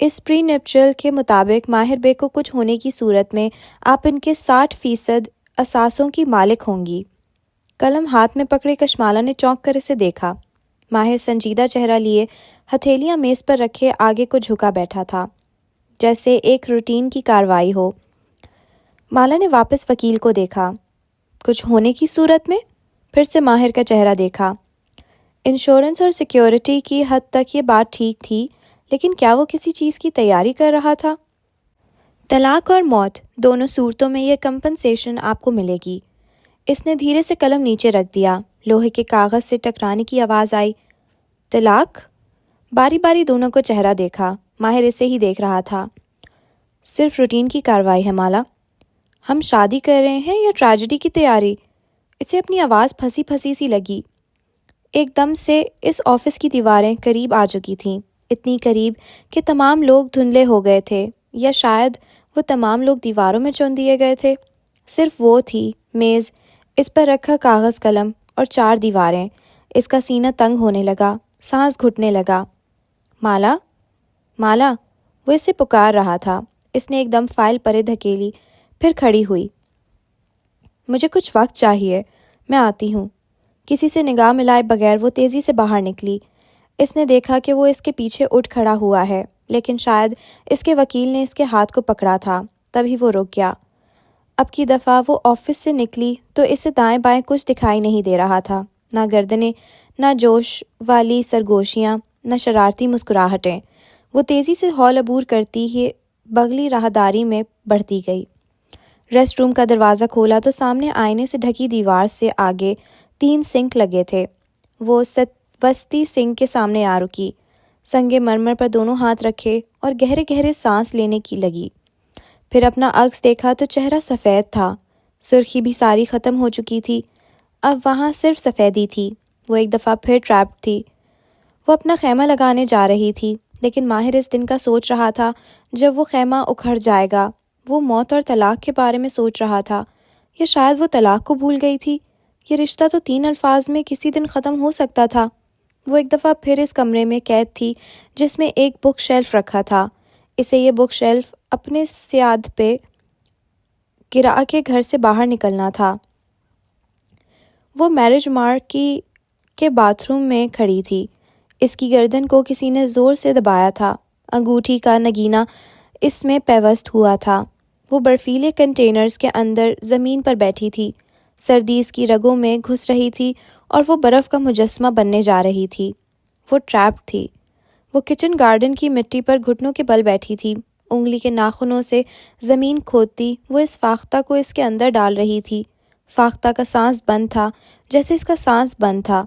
اس پری نیپچرل کے مطابق ماہر بے کو کچھ ہونے کی صورت میں آپ ان کے 60% اثاثوں کی مالک ہوں گی۔ قلم ہاتھ میں پکڑے کشمالہ نے چونک کر اسے دیکھا۔ ماہر سنجیدہ چہرہ لیے ہتھیلیاں میز پر رکھے آگے کو جھکا بیٹھا تھا، جیسے ایک روٹین کی کارروائی ہو۔ مالا نے واپس وکیل کو دیکھا۔ کچھ ہونے کی صورت میں؟ پھر سے ماہر کا چہرہ دیکھا۔ انشورنس اور سیکیورٹی کی حد تک یہ بات ٹھیک تھی، لیکن کیا وہ کسی چیز کی تیاری کر رہا تھا؟ طلاق اور موت، دونوں صورتوں میں یہ کمپنسیشن آپ کو ملے گی۔ اس نے دھیرے سے قلم نیچے رکھ دیا۔ لوہے کے کاغذ سے ٹکرانے کی آواز آئی۔ طلاق؟ باری باری دونوں کو چہرہ دیکھا۔ ماہر اسے ہی دیکھ رہا تھا۔ صرف روٹین کی کارروائی ہے مالا۔ ہم شادی کر رہے ہیں یا ٹریجڈی کی تیاری؟ اسے اپنی آواز پھنسی پھنسی سی لگی۔ ایک دم سے اس آفس کی دیواریں قریب آ چکی تھیں، اتنی قریب کہ تمام لوگ دھندلے ہو گئے تھے، یا شاید وہ تمام لوگ دیواروں میں چن دیے گئے تھے۔ صرف وہ تھی، میز، اس پر رکھا کاغذ قلم اور 4 دیواریں۔ اس کا سینہ تنگ ہونے لگا، سانس گھٹنے لگا۔ مالا، مالا، وہ اسے پکار رہا تھا۔ اس نے ایک دم فائل پرے دھکیلی، پھر کھڑی ہوئی۔ مجھے کچھ وقت چاہیے، میں آتی ہوں۔ کسی سے نگاہ ملائے بغیر وہ تیزی سے باہر نکلی۔ اس نے دیکھا کہ وہ اس کے پیچھے اٹھ کھڑا ہوا ہے، لیکن شاید اس کے وکیل نے اس کے ہاتھ کو پکڑا تھا، تبھی وہ رک گیا۔ اب کی دفعہ وہ آفس سے نکلی تو اسے دائیں بائیں کچھ دکھائی نہیں دے رہا تھا، نہ گردنیں، نہ جوش والی سرگوشیاں، نہ شرارتی مسکراہٹیں۔ وہ تیزی سے ہال عبور کرتی ہی بغلی راہداری میں بڑھتی گئی۔ ریسٹ روم کا دروازہ کھولا تو سامنے آئینے سے ڈھکی دیوار سے آگے 3 سنک لگے تھے۔ وہ وسطی سنک کے سامنے آ رکی، سنگ مرمر پر دونوں ہاتھ رکھے اور گہرے گہرے سانس لینے کی لگی۔ پھر اپنا عکس دیکھا تو چہرہ سفید تھا، سرخی بھی ساری ختم ہو چکی تھی، اب وہاں صرف سفیدی تھی۔ وہ ایک دفعہ پھر ٹریپڈ تھی۔ وہ اپنا خیمہ لگانے جا رہی تھی، لیکن ماہر اس دن کا سوچ رہا تھا جب وہ خیمہ اکھڑ جائے گا۔ وہ موت اور طلاق کے بارے میں سوچ رہا تھا، یا شاید وہ طلاق کو بھول گئی تھی۔ یہ رشتہ تو 3 الفاظ میں کسی دن ختم ہو سکتا تھا۔ وہ ایک دفعہ پھر اس کمرے میں قید تھی جس میں ایک بک شیلف رکھا تھا۔ اسے یہ بک شیلف اپنے سیادھ پہ گرا کے گھر سے باہر نکلنا تھا۔ وہ میرج مارک کے باتھ روم میں کھڑی تھی۔ اس کی گردن کو کسی نے زور سے دبایا تھا، انگوٹھی کا نگینہ اس میں پیوست ہوا تھا۔ وہ برفیلے کنٹینرز کے اندر زمین پر بیٹھی تھی، سردی اس کی رگوں میں گھس رہی تھی اور وہ برف کا مجسمہ بننے جا رہی تھی۔ وہ ٹریپڈ تھی۔ وہ کچن گارڈن کی مٹی پر گھٹنوں کے بل بیٹھی تھی، انگلی کے ناخنوں سے زمین کھودتی وہ اس فاختہ کو اس کے اندر ڈال رہی تھی۔ فاختہ کا سانس بند تھا، جیسے اس کا سانس بند تھا۔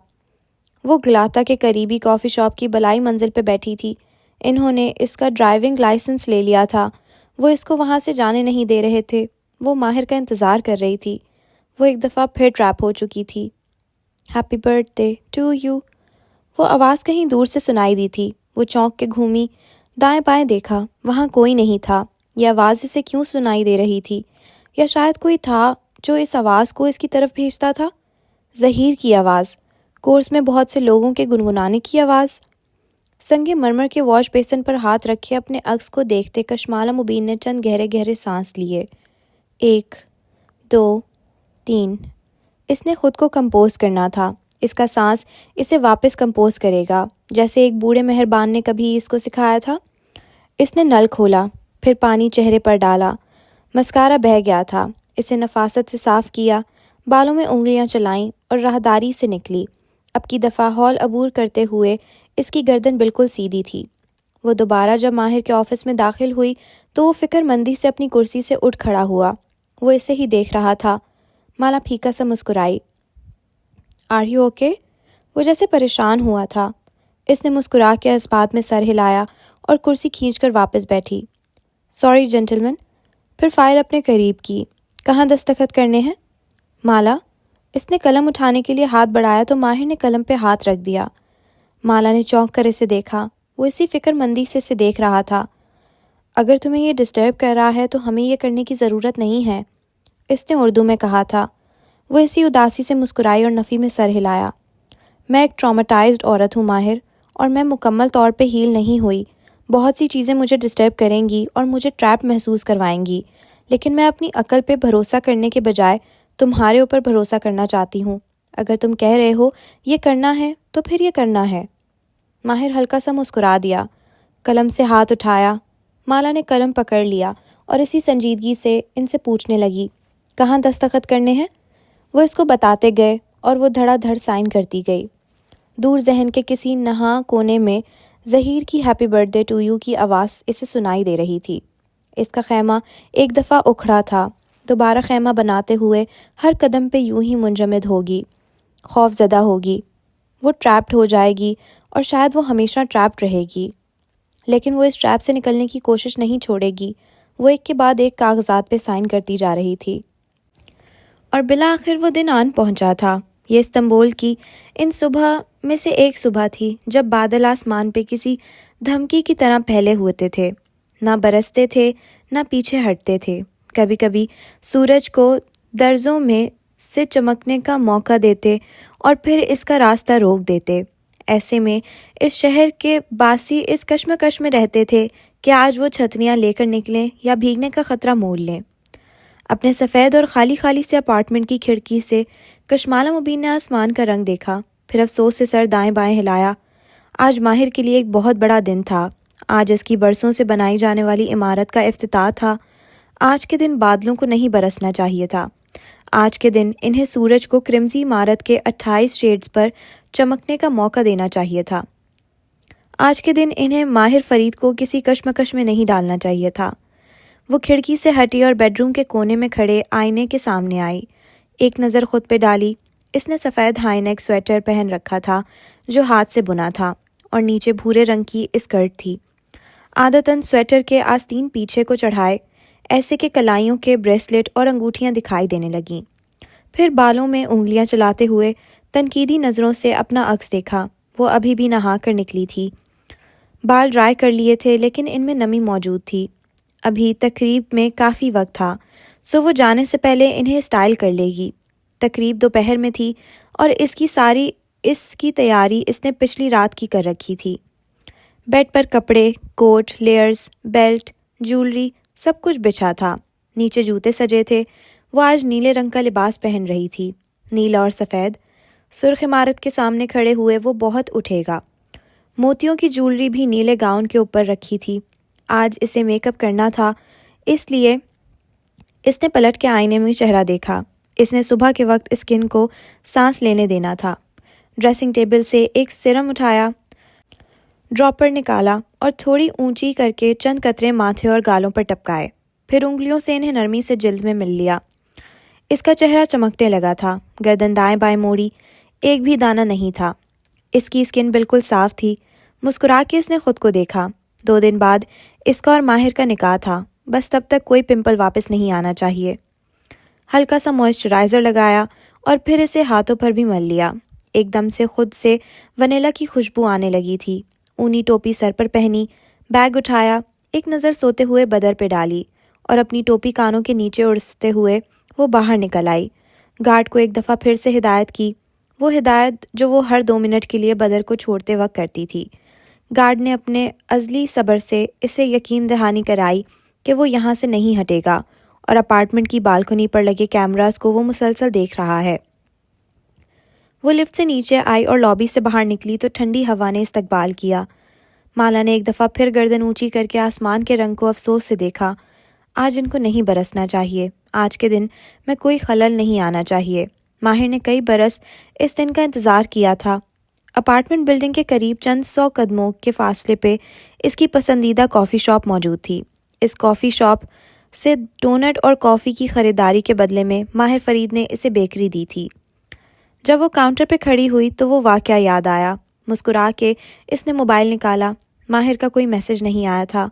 وہ گلاتا کے قریبی کافی شاپ کی بلائی منزل پہ بیٹھی تھی۔ انہوں نے اس کا ڈرائیونگ لائسنس لے لیا تھا۔ وہ اس کو وہاں سے جانے نہیں دے رہے تھے۔ وہ ماہر کا انتظار کر رہی تھی۔ وہ ایک دفعہ پھر ٹریپ ہو چکی تھی۔ Happy birthday to you. وہ آواز کہیں دور سے سنائی دی تھی۔ وہ چونک کے گھومی، دائیں بائیں دیکھا، وہاں کوئی نہیں تھا۔ یہ آواز اسے کیوں سنائی دے رہی تھی؟ یا شاید کوئی تھا جو اس آواز کو اس کی طرف بھیجتا تھا؟ ظہیر کی آواز، کورس میں بہت سے لوگوں کے گنگنانے کی آواز۔ سنگ مرمر کے واش بیسن پر ہاتھ رکھے اپنے عکس کو دیکھتے کشمالہ مبین نے چند گہرے گہرے سانس لیے۔ 1 2 3۔ اس نے خود کو کمپوز کرنا تھا۔ اس کا سانس اسے واپس کمپوز کرے گا، جیسے ایک بوڑھے مہربان نے کبھی اس کو سکھایا تھا۔ اس نے نل کھولا، پھر پانی چہرے پر ڈالا۔ مسکارا بہہ گیا تھا۔ اسے نفاست سے صاف کیا، بالوں میں انگلیاں چلائیں اور راہداری سے نکلی۔ اب کی دفعہ ہال عبور کرتے ہوئے اس کی گردن بالکل سیدھی تھی۔ وہ دوبارہ جب ماہر کے آفس میں داخل ہوئی تو وہ فکر مندی سے اپنی کرسی سے اٹھ کھڑا ہوا۔ وہ اسے ہی دیکھ رہا تھا۔ مالا پھیکا سا مسکرائی۔ Are you okay? وہ جیسے پریشان ہوا تھا۔ اس نے مسکرا کے اس بات میں سر ہلایا اور کرسی کھینچ کر واپس بیٹھی۔ سوری جنٹلمن۔ پھر فائل اپنے قریب کی۔ کہاں دستخط کرنے ہیں؟ مالا۔ اس نے قلم اٹھانے کے لیے ہاتھ بڑھایا تو ماہر نے قلم پہ ہاتھ رکھ دیا۔ مالا نے چونک کر اسے دیکھا۔ وہ اسی فکر مندی سے اسے دیکھ رہا تھا۔ اگر تمہیں یہ ڈسٹرب کر رہا ہے تو ہمیں یہ کرنے کی ضرورت نہیں ہے، اس نے اردو میں کہا تھا۔ وہ اسی اداسی سے مسکرائی اور نفی میں سر ہلایا۔ میں ایک ٹرامیٹائزڈ عورت ہوں ماہر، اور میں مکمل طور پہ ہیل نہیں ہوئی۔ بہت سی چیزیں مجھے ڈسٹرب کریں گی اور مجھے ٹریپ محسوس کروائیں گی، لیکن میں اپنی عقل پہ بھروسہ کرنے کے بجائے تمہارے اوپر بھروسہ کرنا چاہتی ہوں۔ اگر تم کہہ رہے ہو یہ کرنا ہے تو پھر یہ کرنا ہے۔ ماہر ہلکا سا مسکرا دیا، قلم سے ہاتھ اٹھایا۔ مالا نے قلم پکڑ لیا اور اسی سنجیدگی سے ان سے پوچھنے لگی، کہاں دستخط کرنے ہیں؟ وہ اس کو بتاتے گئے اور وہ دھڑا دھڑ سائن کرتی گئی۔ دور ذہن کے کسی نہاں کونے میں ظہیر کی happy birthday to you کی آواز اسے سنائی دے رہی تھی۔ اس کا خیمہ ایک دفعہ اکھڑا تھا، دوبارہ خیمہ بناتے ہوئے ہر قدم پہ یوں ہی منجمد ہوگی، خوف زدہ ہوگی۔ وہ ٹریپڈ ہو جائے گی اور شاید وہ ہمیشہ ٹریپڈ رہے گی، لیکن وہ اس ٹریپ سے نکلنے کی کوشش نہیں چھوڑے گی۔ وہ ایک کے بعد ایک کاغذات پہ سائن کرتی جا رہی تھی اور بالآخر وہ دن آن پہنچا تھا۔ یہ استنبول کی ان صبح میں سے ایک صبح تھی جب بادل آسمان پہ کسی دھمکی کی طرح پھیلے ہوتے تھے، نہ برستے تھے نہ پیچھے ہٹتے تھے۔ کبھی کبھی سورج کو درزوں میں سے چمکنے کا موقع دیتے اور پھر اس کا راستہ روک دیتے۔ ایسے میں اس شہر کے باسی اس کشمکش میں رہتے تھے کہ آج وہ چھتریاں لے کر نکلیں یا بھیگنے کا خطرہ مول لیں۔ اپنے سفید اور خالی خالی سے اپارٹمنٹ کی کھڑکی سے کشمالہ مبین نے آسمان کا رنگ دیکھا، پھر افسوس سے سر دائیں بائیں ہلایا۔ آج ماہر کے لیے ایک بہت بڑا دن تھا۔ آج اس کی برسوں سے بنائی جانے والی عمارت کا افتتاح تھا۔ آج کے دن بادلوں کو نہیں برسنا چاہیے تھا۔ آج کے دن انہیں سورج کو کرمزی عمارت کے 28 شیڈز پر چمکنے کا موقع دینا چاہیے تھا۔ آج کے دن انہیں ماہر فرید کو کسی کشمکش میں نہیں ڈالنا چاہیے تھا۔ وہ کھڑکی سے ہٹی اور بیڈ روم کے کونے میں کھڑے آئینے کے سامنے آئی۔ ایک نظر خود پہ ڈالی۔ اس نے سفید ہائی نیک سویٹر پہن رکھا تھا جو ہاتھ سے بنا تھا اور نیچے بھورے رنگ کی اسکرٹ تھی۔ عادتاً سویٹر کے آستین پیچھے کو چڑھائے ایسے کہ کلائیوں کے بریسلٹ اور انگوٹھیاں دکھائی دینے لگیں۔ پھر بالوں میں انگلیاں چلاتے ہوئے تنقیدی نظروں سے اپنا عکس دیکھا۔ وہ ابھی بھی نہا کر نکلی تھی۔ بال ڈرائی کر لیے تھے لیکن ان میں نمی موجود تھی۔ ابھی تقریب میں کافی وقت تھا، سو وہ جانے سے پہلے انہیں اسٹائل کر لے گی۔ تقریب دوپہر میں تھی اور اس کی تیاری اس نے پچھلی رات کی کر رکھی تھی۔ بیڈ پر کپڑے، کوٹ، لیئرز، بیلٹ، جیولری سب کچھ بچھا تھا۔ نیچے جوتے سجے تھے۔ وہ آج نیلے رنگ کا لباس پہن رہی تھی، نیلا اور سفید۔ سرخ عمارت کے سامنے کھڑے ہوئے وہ بہت اٹھے گا۔ موتیوں کی جیولری بھی نیلے گاؤن کے اوپر رکھی تھی۔ آج اسے میک اپ کرنا تھا، اس لیے اس نے پلٹ کے آئینے میں چہرہ دیکھا۔ اس نے صبح کے وقت اسکن کو سانس لینے دینا تھا۔ ڈریسنگ ٹیبل سے ایک سیرم اٹھایا، ڈراپر نکالا اور تھوڑی اونچی کر کے چند قطرے ماتھے اور گالوں پر ٹپکائے، پھر انگلیوں سے انہیں نرمی سے جلد میں مل لیا۔ اس کا چہرہ چمکنے لگا تھا، گردن دائیں بائیں موڑی، ایک بھی دانہ نہیں تھا۔ اس کی اسکن بالکل صاف تھی۔ مسکرا کے اس نے خود کو دیکھا۔ 2 دن بعد اس کا اور ماہر کا نکاح تھا، بس تب تک کوئی پمپل واپس نہیں آنا چاہیے۔ ہلکا سا موئسچرائزر لگایا اور پھر اسے ہاتھوں پر بھی مل لیا۔ ایک دم سے خود سے ونیلا کی خوشبو آنے لگی تھی۔ اونی ٹوپی سر پر پہنی، بیگ اٹھایا، ایک نظر سوتے ہوئے بدر پہ ڈالی اور اپنی ٹوپی کانوں کے نیچے اڑستے ہوئے وہ باہر نکل آئی۔ گارڈ کو ایک دفعہ پھر سے ہدایت کی، وہ ہدایت جو وہ ہر 2 منٹ کے لیے بدر کو چھوڑتے وقت کرتی تھی۔ گارڈ نے اپنے ازلی صبر سے اسے یقین دہانی کرائی کہ وہ یہاں سے نہیں ہٹے گا اور اپارٹمنٹ کی بالکنی پر لگے کیمراز کو وہ مسلسل دیکھ رہا ہے۔ وہ لفٹ سے نیچے آئی اور لابی سے باہر نکلی تو ٹھنڈی ہوا نے استقبال کیا۔ مالا نے ایک دفعہ پھر گردن اونچی کر کے آسمان کے رنگ کو افسوس سے دیکھا۔ آج ان کو نہیں برسنا چاہیے۔ آج کے دن میں کوئی خلل نہیں آنا چاہیے۔ ماہر نے کئی برس اس دن کا انتظار کیا تھا۔ اپارٹمنٹ بلڈنگ کے قریب چند 100 قدموں کے فاصلے پہ اس کی پسندیدہ کافی شاپ موجود تھی۔ اس کافی شاپ سے ڈونٹ اور کافی کی خریداری کے بدلے میں ماہر فرید نے اسے بیکری دی تھی۔ جب وہ کاؤنٹر پہ کھڑی ہوئی تو وہ واقعہ یاد آیا۔ مسکرا کے اس نے موبائل نکالا۔ ماہر کا کوئی میسج نہیں آیا تھا۔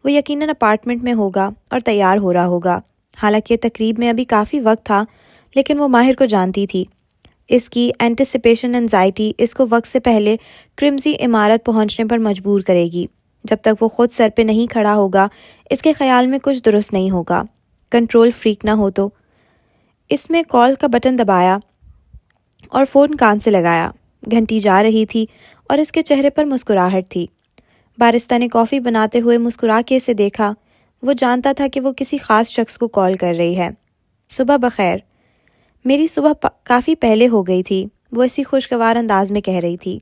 وہ یقیناً اپارٹمنٹ میں ہوگا اور تیار ہو رہا ہوگا۔ حالانکہ تقریب میں ابھی کافی وقت تھا، لیکن وہ ماہر کو جانتی تھی۔ اس کی اینٹیسپیشن انزائٹی اس کو وقت سے پہلے کرمزی عمارت پہنچنے پر مجبور کرے گی۔ جب تک وہ خود سر پہ نہیں کھڑا ہوگا، اس کے خیال میں کچھ درست نہیں ہوگا۔ کنٹرول فریک نہ ہو تو۔ اس میں کال کا بٹن دبایا اور فون کان سے لگایا۔ گھنٹی جا رہی تھی اور اس کے چہرے پر مسکراہٹ تھی۔ بارستا نے کافی بناتے ہوئے مسکرا کے اسے دیکھا۔ وہ جانتا تھا کہ وہ کسی خاص شخص کو کال کر رہی ہے۔ صبح بخیر۔ میری صبح کافی پہلے ہو گئی تھی، وہ اسی خوشگوار انداز میں کہہ رہی تھی۔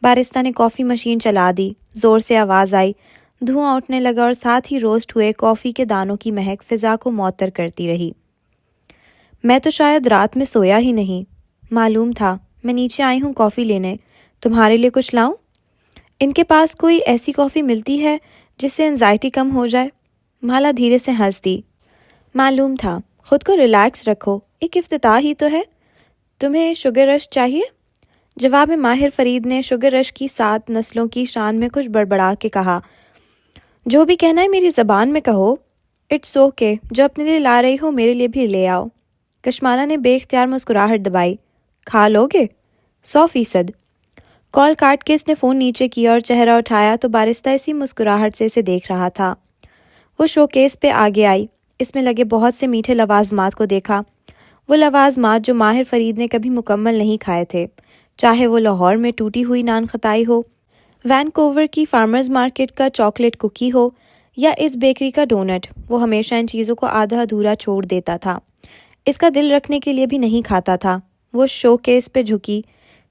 بارستا نے کافی مشین چلا دی، زور سے آواز آئی، دھواں اٹھنے لگا اور ساتھ ہی روسٹ ہوئے کافی کے دانوں کی مہک فضا کو معطر کرتی رہی۔ میں تو شاید رات میں سویا ہی نہیں، معلوم تھا۔ میں نیچے آئی ہوں کافی لینے، تمہارے لیے کچھ لاؤں؟ ان کے پاس کوئی ایسی کافی ملتی ہے جس سے انزائٹی کم ہو جائے؟ مالا دھیرے سے ہنس دی۔ معلوم تھا، خود کو ریلیکس رکھو، ایک افتتاح ہی تو ہے۔ تمہیں شوگر رش چاہیے؟ جواب میں ماہر فرید نے شوگر رش کی 7 نسلوں کی شان میں کچھ بڑبڑا کے کہا، جو بھی کہنا ہے میری زبان میں کہو۔ اٹس اوکے، جو اپنے لیے لا رہی ہو میرے لیے بھی لے آؤ۔ کشمالہ نے بے اختیار مسکراہٹ دبائی۔ کھا لو گے؟ 100%۔ کال کاٹ کے اس نے فون نیچے کیا اور چہرہ اٹھایا تو بارستا اسی مسکراہٹ سے اسے دیکھ رہا تھا۔ وہ شوکیس پہ آگے آئی، اس میں لگے بہت سے میٹھے لوازمات کو دیکھا، وہ لوازمات جو ماہر فرید نے کبھی مکمل نہیں کھائے تھے، چاہے وہ لاہور میں ٹوٹی ہوئی نان خطائی ہو، وینکوور کی فارمرز مارکیٹ کا چاکلیٹ کوکی ہو یا اس بیکری کا ڈونٹ۔ وہ ہمیشہ ان چیزوں کو آدھا ادھورا چھوڑ دیتا تھا، اس کا دل رکھنے کے لیے بھی نہیں کھاتا تھا۔ وہ شو کیس پہ جھکی،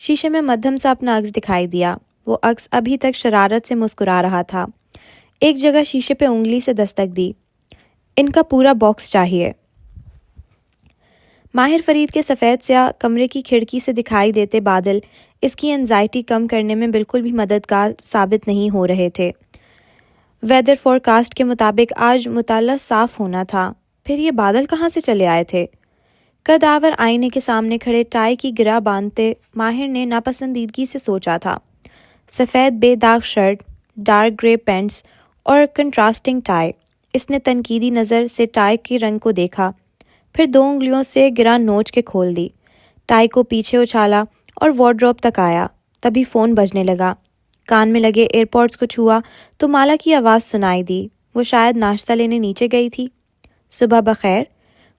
شیشے میں مدھم سا اپنا عکس دکھائی دیا۔ وہ عکس ابھی تک شرارت سے مسکرا رہا تھا۔ ایک جگہ شیشے پہ انگلی سے دستک دی۔ ان کا پورا باکس چاہیے۔ ماہر فرید کے سفید سیاہ کمرے کی کھڑکی سے دکھائی دیتے بادل اس کی انزائٹی کم کرنے میں بالکل بھی مددگار ثابت نہیں ہو رہے تھے۔ ویدر فورکاسٹ کے مطابق آج مطلع صاف ہونا تھا، پھر یہ بادل کہاں سے چلے آئے تھے؟ قدآور آئینے کے سامنے کھڑے ٹائی کی گرہ باندھتے ماہر نے ناپسندیدگی سے سوچا تھا۔ سفید بے داغ شرٹ، ڈارک گرے پینٹس اور کنٹراسٹنگ ٹائی۔ اس نے تنقیدی نظر سے ٹائی کے رنگ کو دیکھا، پھر 2 انگلیوں سے گرہ نوچ کے کھول دی، ٹائی کو پیچھے اچھالا اور وارڈروب تک آیا۔ تبھی فون بجنے لگا۔ کان میں لگے ایئر پوڈز کو چھوا تو مالا کی آواز سنائی دی۔ وہ شاید ناشتہ لینے نیچے گئی تھی۔ صبح بخیر۔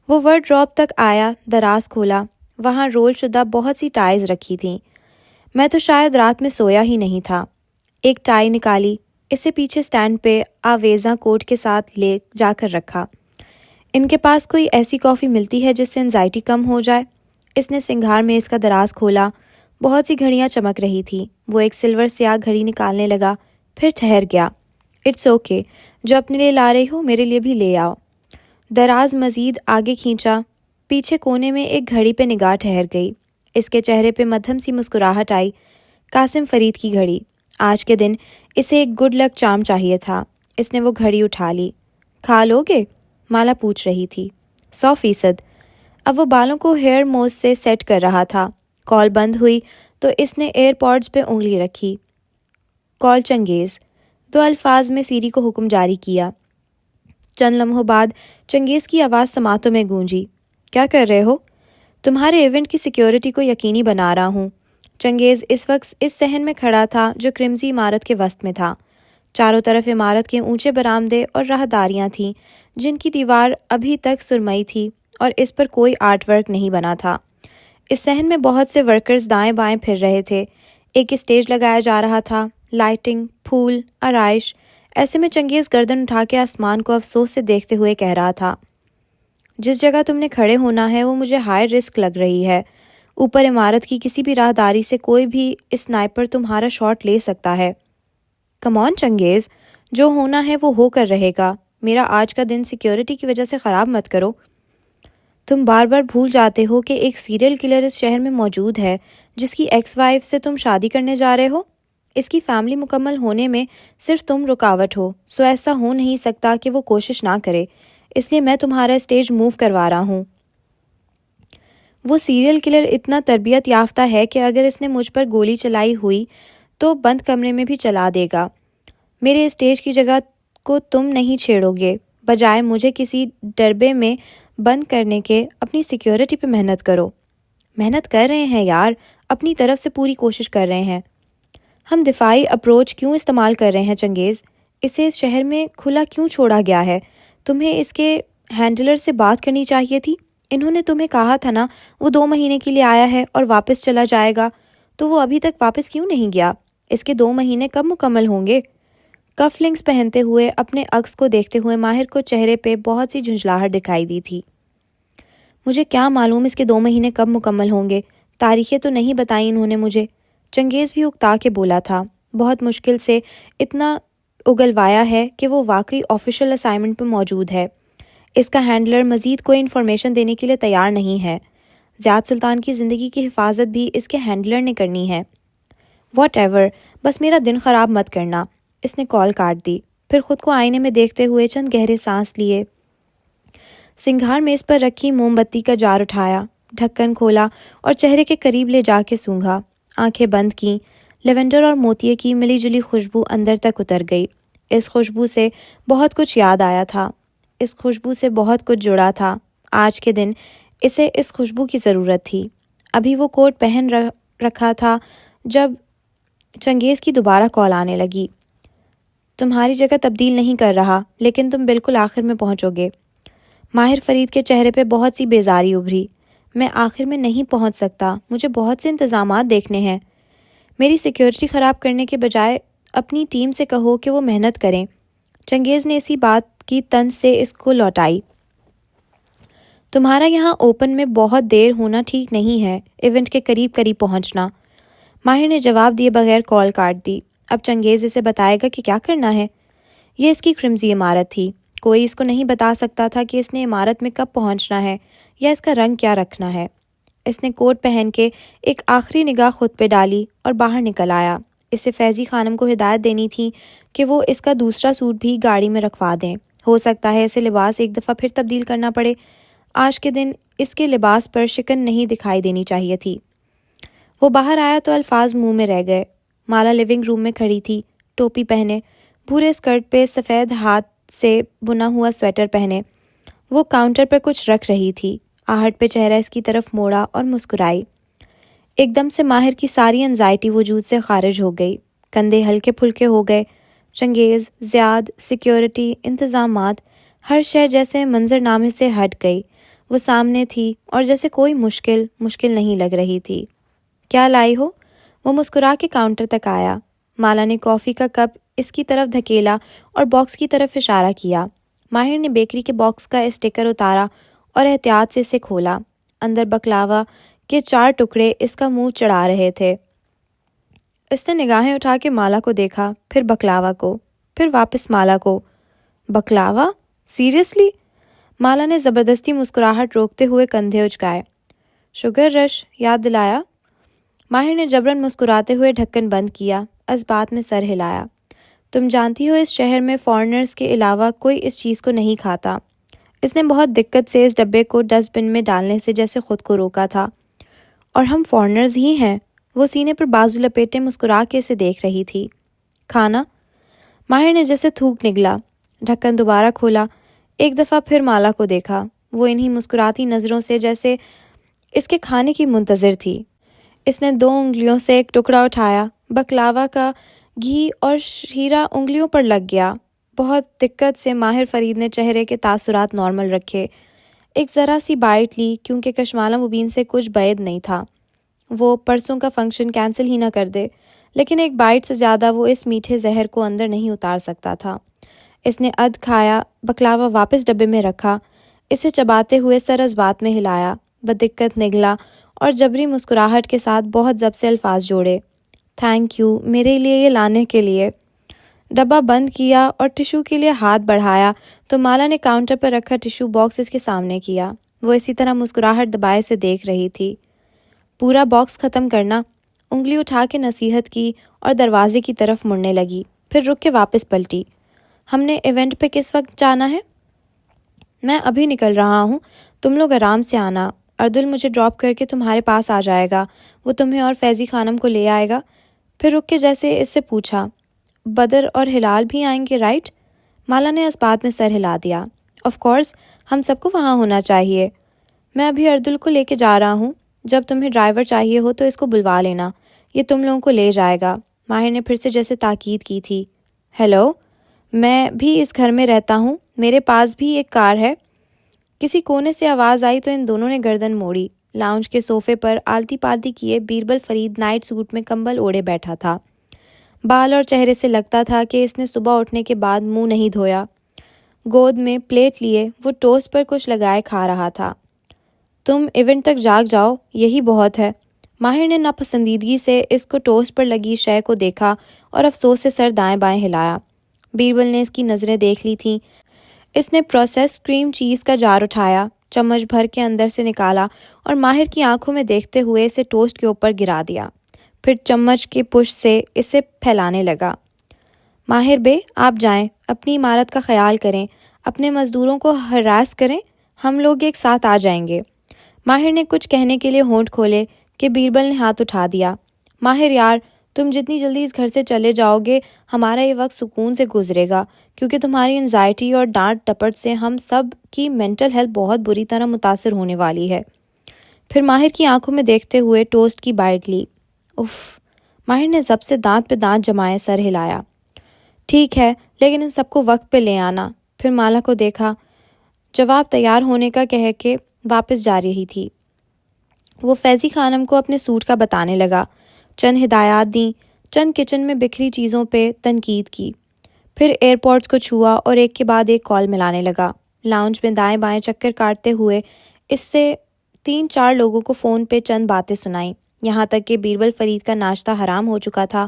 وہ وارڈروب تک آیا، دراز کھولا، وہاں رول شدہ بہت سی ٹائز رکھی تھیں۔ میں تو شاید رات میں سویا ہی نہیں تھا۔ ایک ٹائی نکالی، اسے پیچھے سٹینڈ پہ آویزاں کوٹ کے ساتھ لے جا کر رکھا۔ ان کے پاس کوئی ایسی کافی ملتی ہے جس سے انزائٹی کم ہو جائے؟ اس نے سنگھار میں اس کا دراز کھولا، بہت سی گھڑیاں چمک رہی تھیں۔ وہ ایک سلور سیاہ گھڑی نکالنے لگا، پھر ٹھہر گیا۔ اٹس اوکے، جو اپنے لیے لا رہی ہو میرے لیے بھی لے آؤ۔ دراز مزید آگے کھینچا، پیچھے کونے میں ایک گھڑی پہ نگاہ ٹھہر گئی۔ اس کے چہرے پہ مدھم سی مسکراہٹ آئی۔ قاسم فرید کی گھڑی۔ آج کے دن اسے ایک گڈ لک چارم چاہیے تھا۔ اس نے وہ گھڑی اٹھا لی۔ کھا لو گے؟ مالا پوچھ رہی تھی۔ 100%۔ اب وہ بالوں کو ہیئر موز سے سیٹ کر رہا تھا۔ کال بند ہوئی تو اس نے ایئر پوڈز پہ انگلی رکھی۔ کال چنگیز۔ 2 الفاظ میں سیری کو حکم جاری کیا۔ چند لمحوں بعد چنگیز کی آواز سماعتوں میں گونجی۔ کیا کر رہے ہو؟ تمہارے ایونٹ کی سیکیورٹی کو یقینی بنا رہا ہوں۔ چنگیز اس وقت اس صحن میں کھڑا تھا جو کرمزی عمارت کے وسط میں تھا۔ چاروں طرف عمارت کے اونچے برآمدے اور راہداریاں تھیں جن کی دیوار ابھی تک سرمئی تھی اور اس پر کوئی آرٹ ورک نہیں بنا تھا۔ اس صحن میں بہت سے ورکرز دائیں بائیں پھر رہے تھے۔ ایک اسٹیج لگایا جا رہا تھا، لائٹنگ، پھول، آرائش۔ ایسے میں چنگیز گردن اٹھا کے آسمان کو افسوس سے دیکھتے ہوئے کہہ رہا تھا، جس جگہ تم نے کھڑے ہونا ہے وہ مجھے ہائی رسک لگ رہی ہے۔ اوپر عمارت کی کسی بھی راہداری سے کوئی بھی اسنائپر تمہارا شاٹ لے سکتا ہے۔ کم آن چنگیز، جو ہونا ہے وہ ہو کر رہے گا۔ میرا آج کا دن سیکیورٹی کی وجہ سے خراب مت کرو۔ تم بار بار بھول جاتے ہو کہ ایک سیریل کلر اس شہر میں موجود ہے جس کی ایکس وائف سے تم شادی کرنے جا رہے ہو۔ اس کی فیملی مکمل ہونے میں صرف تم رکاوٹ ہو، سو ایسا ہو نہیں سکتا کہ وہ کوشش نہ کرے، اس لیے میں تمہارا اسٹیج موو کروا رہا ہوں۔ وہ سیریل کلر اتنا تربیت یافتہ ہے کہ اگر اس نے مجھ پر گولی چلائی ہوئی تو بند کمرے میں بھی چلا دے گا۔ میرے اسٹیج کی جگہ کو تم نہیں چھیڑو گے، بجائے مجھے کسی ڈربے میں بند کرنے کے اپنی سیکیورٹی پہ محنت کرو۔ محنت کر رہے ہیں یار، اپنی طرف سے پوری کوشش کر رہے ہیں۔ ہم دفاعی اپروچ کیوں استعمال کر رہے ہیں چنگیز؟ اسے اس شہر میں کھلا کیوں چھوڑا گیا ہے؟ تمہیں اس کے ہینڈلر سے بات کرنی چاہیے تھی۔ انہوں نے تمہیں کہا تھا نا وہ 2 مہینے کے لیے آیا ہے اور واپس چلا جائے گا، تو وہ ابھی تک واپس کیوں نہیں گیا؟ اس کے 2 مہینے کب مکمل ہوں گے؟ کف لنکس پہنتے ہوئے اپنے عکس کو دیکھتے ہوئے ماہر کو چہرے پہ بہت سی جھنجھلاہٹ دکھائی دی تھی۔ مجھے کیا معلوم اس کے 2 مہینے کب مکمل ہوں گے، تاریخیں تو نہیں بتائیں انہوں نے مجھے، چنگیز بھی اکتا کے بولا تھا۔ بہت مشکل سے اتنا اگلوایا ہے کہ وہ واقعی آفیشیل اسائنمنٹ پہ موجود ہے۔ اس کا ہینڈلر مزید کوئی انفارمیشن دینے کے لیے تیار نہیں ہے۔ زیاد سلطان کی زندگی کی حفاظت بھی اس کے ہینڈلر نے کرنی ہے۔ واٹ ایور، بس میرا دن خراب مت کرنا۔ اس نے کال کاٹ دی، پھر خود کو آئینے میں دیکھتے ہوئے چند گہرے سانس لیے، سنگھار میز پر رکھی موم بتی کا جار اٹھایا، ڈھکن کھولا اور چہرے کے قریب لے جا کے سونگھا، آنکھیں بند کیں۔ لیونڈر اور موتیے کی ملی جلی خوشبو اندر تک اتر گئی۔ اس خوشبو سے بہت کچھ یاد آیا تھا، اس خوشبو سے بہت کچھ جڑا تھا۔ آج کے دن اسے اس خوشبو کی ضرورت تھی۔ ابھی وہ کوٹ پہن رکھا تھا جب چنگیز کی دوبارہ کال آنے لگی۔ تمہاری جگہ تبدیل نہیں کر رہا، لیکن تم بالکل آخر میں پہنچو گے۔ ماہر فرید کے چہرے پہ بہت سی بیزاری ابھری۔ میں آخر میں نہیں پہنچ سکتا، مجھے بہت سے انتظامات دیکھنے ہیں۔ میری سیکیورٹی خراب کرنے کے بجائے اپنی ٹیم سے کہو کہ وہ محنت کریں۔ چنگیز نے اسی بات کی طنز سے اس کو لوٹائی۔ تمہارا یہاں اوپن میں بہت دیر ہونا ٹھیک نہیں ہے، ایونٹ کے قریب قریب پہنچنا۔ ماہر نے جواب دیے بغیر کال کاٹ دی۔ اب چنگیز اسے بتائے گا کہ کیا کرنا ہے۔ یہ اس کی کرمزی عمارت تھی، کوئی اس کو نہیں بتا سکتا تھا کہ اس نے عمارت میں کب پہنچنا ہے یا اس کا رنگ کیا رکھنا ہے۔ اس نے کوٹ پہن کے ایک آخری نگاہ خود پہ ڈالی اور باہر نکل آیا۔ اسے فیضی خانم کو ہدایت دینی تھی کہ وہ اس کا دوسرا سوٹ بھی گاڑی میں رکھوا دیں، ہو سکتا ہے اسے لباس ایک دفعہ پھر تبدیل کرنا پڑے۔ آج کے دن اس کے لباس پر شکن نہیں دکھائی دینی چاہیے تھی۔ وہ باہر آیا تو الفاظ منہ میں رہ گئے۔ مالا لیونگ روم میں کھڑی تھی، ٹوپی پہنے، بھورے اسکرٹ پہ سفید ہاتھ سے بنا ہوا سویٹر پہنے۔ وہ کاؤنٹر پر کچھ رکھ رہی تھی، آہٹ پہ چہرہ اس کی طرف موڑا اور مسکرائی۔ ایک دم سے ماہر کی ساری انزائٹی وجود سے خارج ہو گئی، کندھے ہلکے پھلکے ہو گئے۔ چنگیز، زیاد، سیکیورٹی، انتظامات، ہر شے جیسے منظرنامے سے ہٹ گئی۔ وہ سامنے تھی اور جیسے کوئی مشکل نہیں لگ رہی تھی۔ کیا لائی ہو؟ وہ مسکرا کے کاؤنٹر تک آیا۔ مالا نے کافی کا کپ اس کی طرف دھکیلا اور باکس کی طرف اشارہ کیا۔ ماہر نے بیکری کے باکس کا اسٹیکر اتارا اور احتیاط سے اسے کھولا۔ اندر بکلاوا کے 4 ٹکڑے اس کا منہ چڑھا رہے تھے۔ اس نے نگاہیں اٹھا کے مالا کو دیکھا، پھر بکلاوا کو، پھر واپس مالا کو۔ بکلاوا؟ سیریسلی؟ مالا نے زبردستی مسکراہٹ روکتے ہوئے کندھے اچکائے۔ شوگر رش یاد دلایا؟ ماہر نے جبراً مسکراتے ہوئے ڈھکن بند کیا، اس بات میں سر ہلایا۔ تم جانتی ہو اس شہر میں فارنرز کے علاوہ کوئی اس چیز کو نہیں کھاتا۔ اس نے بہت دقت سے اس ڈبے کو ڈسٹ بن میں ڈالنے سے جیسے خود کو روکا تھا۔ اور ہم فارنرز ہی ہیں۔ وہ سینے پر بازو لپیٹے مسکرا کے اسے دیکھ رہی تھی۔ کھانا؟ ماہر نے جیسے تھوک نگلا، ڈھکن دوبارہ کھولا، ایک دفعہ پھر مالا کو دیکھا۔ وہ انہی مسکراتی نظروں سے جیسے اس کے کھانے کی منتظر تھی۔ اس نے 2 انگلیوں سے ایک ٹکڑا اٹھایا، بکلاوا کا گھی اور شیرہ انگلیوں پر لگ گیا۔ بہت دقت سے ماہر فرید نے چہرے کے تاثرات نارمل رکھے، ایک ذرا سی بائٹ لی کیونکہ کشمالہ مبین سے کچھ بعید نہیں تھا، وہ پرسوں کا فنکشن کینسل ہی نہ کر دے، لیکن ایک بائٹ سے زیادہ وہ اس میٹھے زہر کو اندر نہیں اتار سکتا تھا۔ اس نے کھایا، بکلاوا واپس ڈبے میں رکھا، اسے چباتے ہوئے سر اس بات میں ہلایا، بدقت نگلا اور جبری مسکراہٹ کے ساتھ بہت ضبط سے الفاظ جوڑے۔ تھینک یو میرے لیے یہ لانے کے لیے۔ ڈبہ بند کیا اور ٹشو کے لیے ہاتھ بڑھایا تو مالا نے کاؤنٹر پر رکھا ٹشو باکس اس کے سامنے کیا۔ وہ اسی طرح مسکراہٹ دبائے سے دیکھ رہی تھی۔ پورا باکس ختم کرنا، انگلی اٹھا کے نصیحت کی اور دروازے کی طرف مڑنے لگی، پھر رک کے واپس پلٹی۔ ہم نے ایونٹ پہ کس وقت جانا ہے؟ میں ابھی نکل رہا ہوں، تم لوگ آرام سے آنا، اردل مجھے ڈراپ کر کے تمہارے پاس آ جائے گا، وہ تمہیں اور فیضی خانم کو لے آئے گا۔ پھر رک کے جیسے اس سے پوچھا، بدر اور ہلال بھی آئیں گے رائٹ؟ مالا نے اس بات میں سر ہلا دیا۔ آف کورس، ہم سب کو وہاں ہونا چاہیے۔ میں ابھی اردل کو لے کے جا رہا ہوں، جب تمہیں ڈرائیور چاہیے ہو تو اس کو بلوا لینا، یہ تم لوگوں کو لے جائے گا۔ ماہر نے پھر سے جیسے تاکید کی تھی۔ ہیلو، میں بھی اس گھر میں رہتا ہوں، میرے پاس بھی ایک کار ہے۔ کسی کونے سے آواز آئی تو ان دونوں نے گردن موڑی۔ لاؤنج کے صوفے پر آلتی پالتی کیے بیربل فرید نائٹ سوٹ میں کمبل اوڑھے بیٹھا تھا۔ بال اور چہرے سے لگتا تھا کہ اس نے صبح اٹھنے کے بعد منہ نہیں دھویا۔ گود میں پلیٹ لیے وہ ٹوسٹ پر کچھ لگائے کھا رہا تھا۔ تم ایونٹ تک جاگ جاؤ، یہی بہت ہے۔ ماہر نے ناپسندیدگی سے اس کو ٹوسٹ پر لگی شے کو دیکھا اور افسوس سے سر دائیں بائیں ہلایا۔ بیربل نے اس کی نظریں دیکھ لی تھیں۔ اس نے پروسیس کریم چیز کا جار اٹھایا، چمچ بھر کے اندر سے نکالا اور ماہر کی آنکھوں میں دیکھتے ہوئے اسے ٹوسٹ کے اوپر گرا دیا، پھر چمچ کے پش سے اسے پھیلانے لگا۔ ماہر بے، آپ جائیں، اپنی عمارت کا خیال کریں، اپنے مزدوروں کو ہراس کریں، ہم لوگ ایک ساتھ آ جائیں گے۔ ماہر نے کچھ کہنے کے لیے ہونٹ کھولے کہ بیربل نے ہاتھ اٹھا دیا۔ ماہر یار، تم جتنی جلدی اس گھر سے چلے جاؤ گے ہمارا یہ وقت سکون سے گزرے گا، کیونکہ تمہاری انزائٹی اور ڈانٹ ڈپٹ سے ہم سب کی مینٹل ہیلتھ بہت بری طرح متاثر ہونے والی ہے۔ پھر ماہر کی آنکھوں میں دیکھتے ہوئے ٹوسٹ کی بائٹ لی۔ اف! ماہر نے ضبط سے دانت پہ دانت جمائے سر ہلایا۔ ٹھیک ہے، لیکن ان سب کو وقت پہ لے آنا۔ پھر مالا کو دیکھا، جواب تیار ہونے کا کہہ کے واپس جا رہی تھی۔ وہ فیضی خانم کو اپنے سوٹ کا بتانے لگا، چند ہدایات دیں، چند کچن میں بکھری چیزوں پہ تنقید کی، پھر ایئرپورٹس کو چھوا اور ایک کے بعد ایک کال ملانے لگا۔ لاؤنج میں دائیں بائیں چکر کاٹتے ہوئے اس سے 3-4 لوگوں کو فون پہ چند باتیں سنائیں، یہاں تک کہ بیربل فرید کا ناشتہ حرام ہو چکا تھا۔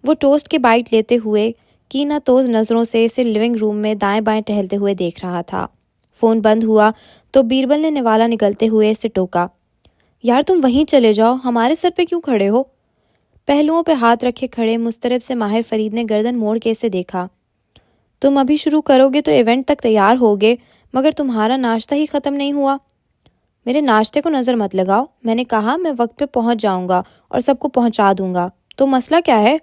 وہ ٹوسٹ کے بائٹ لیتے ہوئے کینہ توز نظروں سے اسے لیونگ روم میں دائیں بائیں ٹہلتے ہوئے دیکھ رہا تھا۔ فون بند ہوا تو بیربل نے نوالا نگلتے ہوئے اسے ٹوکا، یار تم وہیں چلے جاؤ، ہمارے سر پہ کیوں کھڑے ہو؟ پہلوؤں پہ ہاتھ رکھے کھڑے مضطرب سے ماہر فرید نے گردن موڑ کے اسے دیکھا۔ تم ابھی شروع کرو گے تو ایونٹ تک تیار ہوگے، مگر تمہارا ناشتہ ہی ختم نہیں ہوا۔ میرے ناشتے کو نظر مت لگاؤ، میں نے کہا میں وقت پہ پہنچ جاؤں گا اور سب کو پہنچا دوں گا، تو مسئلہ کیا ہے؟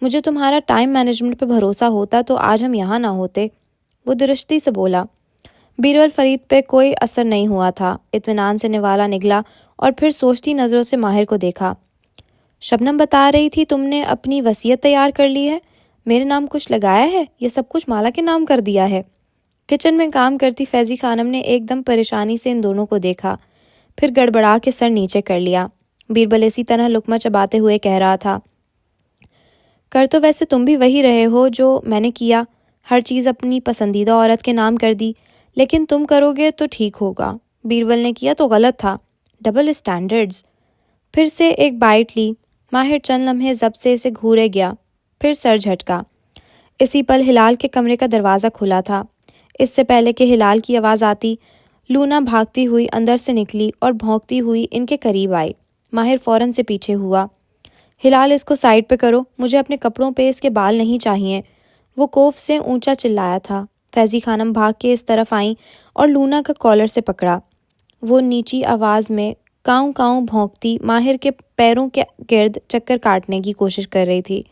مجھے تمہارا ٹائم مینجمنٹ پہ بھروسہ ہوتا تو آج ہم یہاں نہ ہوتے، وہ درستی سے بولا۔ بیربل فرید پہ کوئی اثر نہیں ہوا تھا۔ اطمینان سے نوالا نگلا اور پھر سوچتی نظروں سے ماہر کو دیکھا۔ شبنم بتا رہی تھی تم نے اپنی وصیت تیار کر لی ہے، میرے نام کچھ لگایا ہے یا سب کچھ مالا کے نام کر دیا ہے؟ کچن میں کام کرتی فیضی خانم نے ایک دم پریشانی سے ان دونوں کو دیکھا، پھر گڑبڑا کے سر نیچے کر لیا۔ بیربل اسی طرح لقمہ چباتے ہوئے کہہ رہا تھا، کر تو ویسے تم بھی وہی رہے ہو جو میں نے کیا، ہر چیز اپنی پسندیدہ عورت کے نام کر دی، لیکن تم کرو گے تو ٹھیک ہوگا، بیربل نے کیا تو غلط تھا، ڈبل اسٹینڈرڈز۔ پھر سے ایک بائٹ لی۔ ماہر چند لمحے ضبط سے اسے گھورے گیا، پھر سر جھٹکا۔ اسی پل ہلال کے کمرے کا دروازہ کھلا تھا۔ اس سے پہلے کہ ہلال کی آواز آتی، لونا بھاگتی ہوئی اندر سے نکلی اور بھونکتی ہوئی ان کے قریب آئی۔ ماہر فوراً سے پیچھے ہوا۔ ہلال اس کو سائڈ پہ کرو، مجھے اپنے کپڑوں پہ اس کے بال نہیں چاہیے، وہ کوف سے اونچا چلایا تھا۔ فیضی خانم بھاگ کے اس طرف آئیں اور لونا کا کالر سے پکڑا۔ وہ نیچی آواز میں کاؤں کاؤں بھونکتی ماہر کے پیروں کے گرد چکر کاٹنے کی کوشش کر رہی تھی۔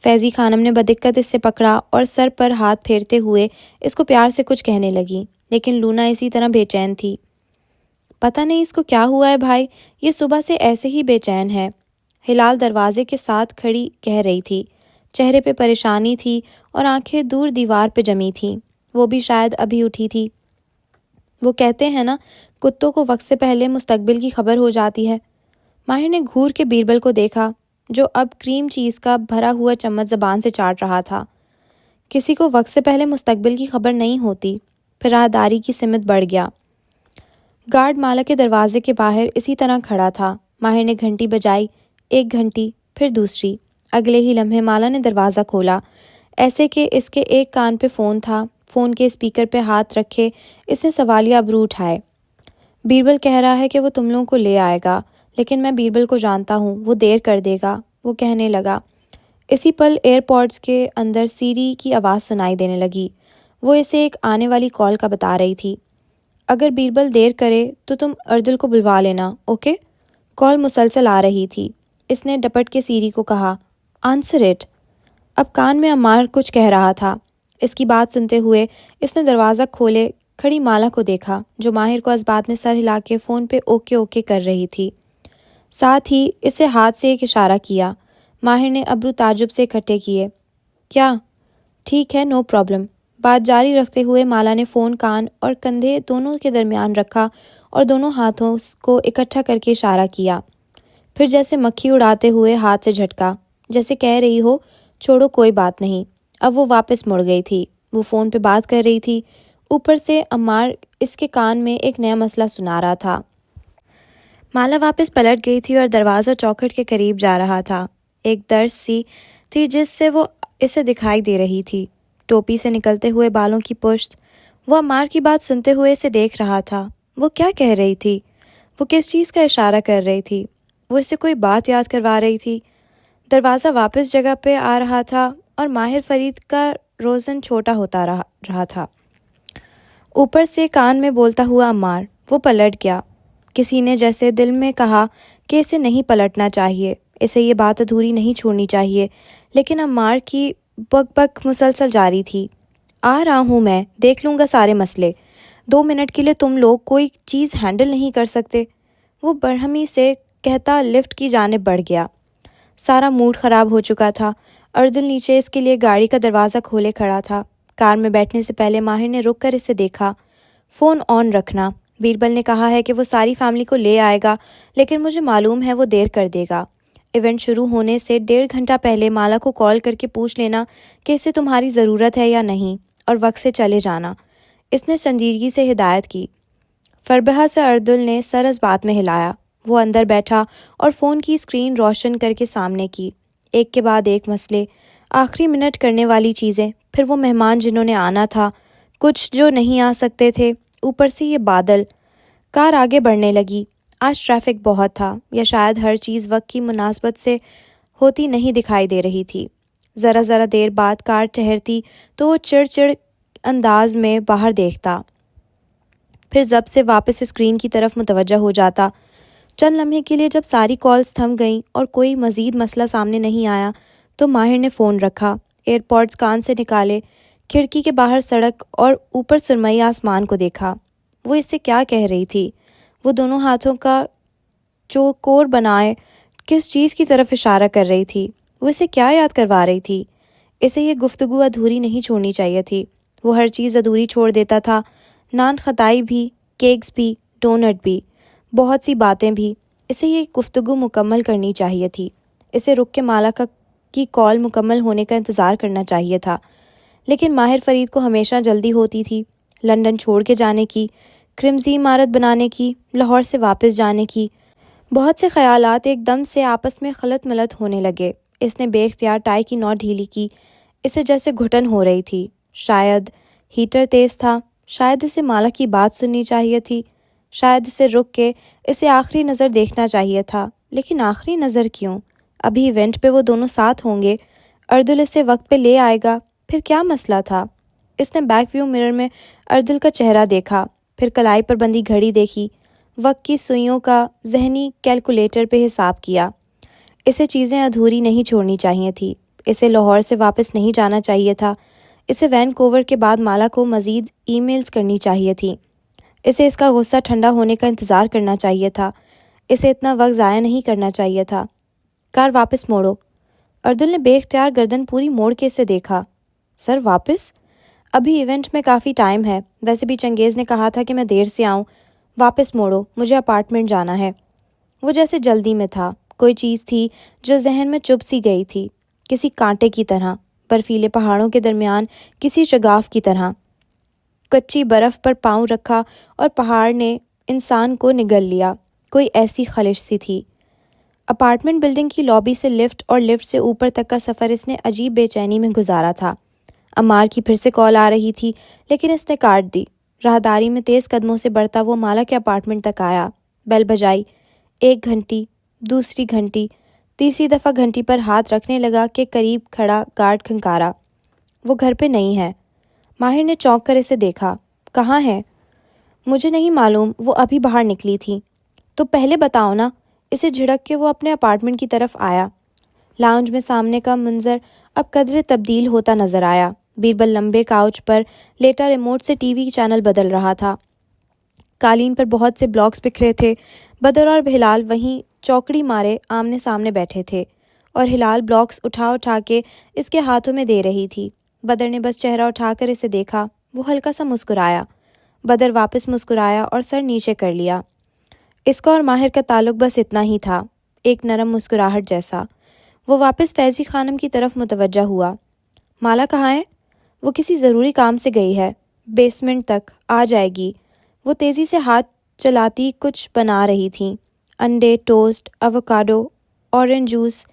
فیضی خانم نے بدقت اس سے پکڑا اور سر پر ہاتھ پھیرتے ہوئے اس کو پیار سے کچھ کہنے لگی، لیکن لونا اسی طرح بے چین تھی۔ پتہ نہیں اس کو کیا ہوا ہے بھائی، یہ صبح سے ایسے ہی بے چین ہے، ہلال دروازے کے ساتھ کھڑی کہہ رہی تھی۔ چہرے پہ پریشانی تھی اور آنکھیں دور دیوار پہ جمی تھیں، وہ بھی شاید ابھی اٹھی تھی۔ وہ کہتے ہیں نا، کتوں کو وقت سے پہلے مستقبل کی خبر ہو جاتی ہے۔ ماہر نے گھور کے بیربل کو دیکھا جو اب کریم چیز کا بھرا ہوا چمچ زبان سے چاٹ رہا تھا۔ کسی کو وقت سے پہلے مستقبل کی خبر نہیں ہوتی۔ پھر راہداری کی سمت بڑھ گیا۔ گارڈ مالا کے دروازے کے باہر اسی طرح کھڑا تھا۔ ماہر نے گھنٹی بجائی، 1 گھنٹی، پھر دوسری۔ اگلے ہی لمحے مالا نے دروازہ کھولا، ایسے کہ اس کے ایک کان پہ فون تھا۔ فون کے اسپیکر پہ ہاتھ رکھے اس نے سوالیہ ابرو اٹھائے۔ بیربل کہہ رہا ہے کہ وہ تم لوگوں کو لے آئے گا، لیکن میں بیربل کو جانتا ہوں، وہ دیر کر دے گا، وہ کہنے لگا۔ اسی پل ایئرپورٹس کے اندر سیری کی آواز سنائی دینے لگی۔ وہ اسے ایک آنے والی کال کا بتا رہی تھی۔ اگر بیربل دیر کرے تو تم اردل کو بلوا لینا، اوکے؟ کال مسلسل آ رہی تھی۔ اس نے ڈپٹ کے سیری کو کہا، آنسر اٹ۔ اب کان میں عمار کچھ کہہ رہا تھا۔ اس کی بات سنتے ہوئے اس نے دروازہ کھولے کھڑی مالا کو دیکھا جو ماہر کو اس بات میں سر ہلا کے فون پہ اوکے اوکے کر رہی تھی، ساتھ ہی اسے ہاتھ سے ایک اشارہ کیا۔ ماہر نے ابرو تعجب سے اکٹھے کیے۔ کیا؟ ٹھیک ہے، نو پرابلم۔ بات جاری رکھتے ہوئے مالا نے فون کان اور کندھے دونوں کے درمیان رکھا اور دونوں ہاتھوں کو اکٹھا کر کے اشارہ کیا، پھر جیسے مکھی اڑاتے ہوئے ہاتھ سے جھٹکا، جیسے کہہ رہی ہو چھوڑو کوئی بات نہیں۔ اب وہ واپس مڑ گئی تھی۔ وہ فون پہ بات کر رہی تھی، اوپر سے عمار اس کے کان میں ایک نیا مسئلہ سنا رہا تھا۔ مالا واپس پلٹ گئی تھی اور دروازہ چوکھٹ کے قریب جا رہا تھا۔ ایک درس سی تھی جس سے وہ اسے دکھائی دے رہی تھی، ٹوپی سے نکلتے ہوئے بالوں کی پشت۔ وہ عمار کی بات سنتے ہوئے اسے دیکھ رہا تھا۔ وہ کیا کہہ رہی تھی؟ وہ کس چیز کا اشارہ کر رہی تھی؟ وہ اسے کوئی بات یاد کروا رہی تھی۔ دروازہ واپس جگہ پہ آ رہا تھا اور ماہر فرید کا روزن چھوٹا ہوتا رہا تھا۔ اوپر سے کان میں بولتا ہوا عمار۔ وہ پلٹ گیا۔ کسی نے جیسے دل میں کہا کہ اسے نہیں پلٹنا چاہیے، اسے یہ بات ادھوری نہیں چھوڑنی چاہیے، لیکن عمار کی بک بک مسلسل جاری تھی۔ آ رہا ہوں میں، دیکھ لوں گا سارے مسئلے۔ 2 منٹ کے لیے تم لوگ کوئی چیز ہینڈل نہیں کر سکتے؟ وہ برہمی سے کہتا لفٹ کی جانب بڑھ گیا۔ سارا موڈ خراب ہو چکا تھا۔ اردل نیچے اس کے لیے گاڑی کا دروازہ کھولے کھڑا تھا۔ کار میں بیٹھنے سے پہلے ماہر نے رک کر اسے دیکھا۔ فون آن رکھنا، بیربل نے کہا ہے کہ وہ ساری فیملی کو لے آئے گا، لیکن مجھے معلوم ہے وہ دیر کر دے گا۔ ایونٹ شروع ہونے سے 1.5 گھنٹہ پہلے مالا کو کال کر کے پوچھ لینا کہ اسے تمہاری ضرورت ہے یا نہیں، اور وقت سے چلے جانا۔ اس نے سنجیدگی سے ہدایت کی۔ فربہ سے اردل نے سر اس بات میں ہلایا۔ وہ اندر بیٹھا اور فون کی اسکرین روشن کر کے سامنے کی۔ ایک کے بعد ایک مسئلے، آخری منٹ کرنے والی چیزیں، پھر وہ مہمان جنہوں نے آنا تھا، کچھ جو نہیں آ سکتے تھے، اوپر سے یہ بادل۔ کار آگے بڑھنے لگی۔ آج ٹریفک بہت تھا، یا شاید ہر چیز وقت کی مناسبت سے ہوتی نہیں دکھائی دے رہی تھی۔ ذرا دیر بعد کار ٹھہرتی تو وہ چڑ انداز میں باہر دیکھتا، پھر ضبط سے واپس اسکرین کی طرف متوجہ ہو جاتا۔ چند لمحے کے لیے جب ساری کالز تھم گئیں اور کوئی مزید مسئلہ سامنے نہیں آیا تو ماہر نے فون رکھا، ایئر پوڈز کان سے نکالے، کھڑکی کے باہر سڑک اور اوپر سرمئی آسمان کو دیکھا۔ وہ اس سے کیا کہہ رہی تھی؟ وہ دونوں ہاتھوں کا چوکور بنائے کس چیز کی طرف اشارہ کر رہی تھی؟ وہ اسے کیا یاد کروا رہی تھی؟ اسے یہ گفتگو ادھوری نہیں چھوڑنی چاہیے تھی۔ وہ ہر چیز ادھوری چھوڑ دیتا تھا، نان خطائی بھی، کیکس بھی، ڈونٹ بھی، بہت سی باتیں بھی۔ اسے یہ گفتگو مکمل کرنی چاہیے تھی۔ اسے رک کے مالا کی کال مکمل ہونے کا انتظار کرنا چاہیے تھا، لیکن ماہر فرید کو ہمیشہ جلدی ہوتی تھی، لندن چھوڑ کے جانے کی، کرمزی عمارت بنانے کی، لاہور سے واپس جانے کی۔ بہت سے خیالات ایک دم سے آپس میں خلط ملط ہونے لگے۔ اس نے بے اختیار ٹائی کی نوٹ ڈھیلی کی، اسے جیسے گھٹن ہو رہی تھی۔ شاید ہیٹر تیز تھا، شاید اسے مالا کی بات سننی چاہیے تھی، شاید اسے رک کے اسے آخری نظر دیکھنا چاہیے تھا، لیکن آخری نظر کیوں؟ ابھی ایونٹ پہ وہ دونوں ساتھ ہوں گے، اردل اسے وقت پہ لے آئے گا، پھر کیا مسئلہ تھا؟ اس نے بیک ویو مرر میں اردل کا چہرہ دیکھا، پھر کلائی پر بندھی گھڑی دیکھی، وقت کی سوئیوں کا ذہنی کیلکولیٹر پہ حساب کیا۔ اسے چیزیں ادھوری نہیں چھوڑنی چاہیے تھی۔ اسے لاہور سے واپس نہیں جانا چاہیے تھا۔ اسے وینکوور کے بعد مالا کو مزید ای میلز کرنی چاہیے تھی۔ اسے اس کا غصہ ٹھنڈا ہونے کا انتظار کرنا چاہیے تھا۔ اسے اتنا وقت ضائع نہیں کرنا چاہیے تھا۔ کار واپس موڑو۔ اردل نے بے اختیار گردن پوری موڑ کے اسے دیکھا۔ سر واپس؟ ابھی ایونٹ میں کافی ٹائم ہے، ویسے بھی چنگیز نے کہا تھا کہ میں دیر سے آؤں۔ واپس موڑو، مجھے اپارٹمنٹ جانا ہے۔ وہ جیسے جلدی میں تھا۔ کوئی چیز تھی جو ذہن میں چبھ سی گئی تھی، کسی کانٹے کی طرح، برفیلے پہاڑوں کے درمیان کسی شگاف کی طرح۔ کچی برف پر پاؤں رکھا اور پہاڑ نے انسان کو نگل لیا، کوئی ایسی خلش سی تھی۔ اپارٹمنٹ بلڈنگ کی لابی سے لفٹ اور لفٹ سے اوپر تک کا سفر اس نے عجیب بے چینی میں گزارا تھا۔ عمار کی پھر سے کال آ رہی تھی، لیکن اس نے کاٹ دی۔ راہداری میں تیز قدموں سے بڑھتا وہ مالا کے اپارٹمنٹ تک آیا۔ بیل بجائی، 1 گھنٹی، دوسری گھنٹی، تیسری دفعہ گھنٹی پر ہاتھ رکھنے لگا کہ قریب کھڑا گارڈ کھنکارا۔ وہ گھر پہ نہیں ہے۔ ماہر نے چونک کر اسے دیکھا۔ کہاں ہے؟ مجھے نہیں معلوم، وہ ابھی باہر نکلی تھی۔ تو پہلے بتاؤ نا۔ اسے جھڑک کے وہ اپنے اپارٹمنٹ کی طرف آیا۔ لاؤنج میں سامنے کا منظر اب قدرے تبدیل ہوتا نظر آیا۔ بیربل لمبے کاؤچ پر لیٹا ریموٹ سے ٹی وی چینل بدل رہا تھا۔ قالین پر بہت سے بلاکس بکھرے تھے۔ بدر اور ہلال وہیں چوکڑی مارے آمنے سامنے بیٹھے تھے، اور ہلال بلاکس اٹھا کے اس کے ہاتھوں میں دے رہی تھی۔ بدر نے بس چہرہ اٹھا کر اسے دیکھا۔ وہ ہلکا سا مسکرایا۔ بدر واپس مسکرایا اور سر نیچے کر لیا۔ اس کا اور ماہر کا تعلق بس اتنا ہی تھا، ایک نرم مسکراہٹ جیسا۔ وہ واپس فیضی خانم کی طرف متوجہ ہوا۔ مالا کہاں ہے؟ وہ کسی ضروری کام سے گئی ہے، بیسمنٹ تک آ جائے گی۔ وہ تیزی سے ہاتھ چلاتی کچھ بنا رہی تھیں، انڈے، ٹوسٹ، ایووکاڈو، اورنج جوس۔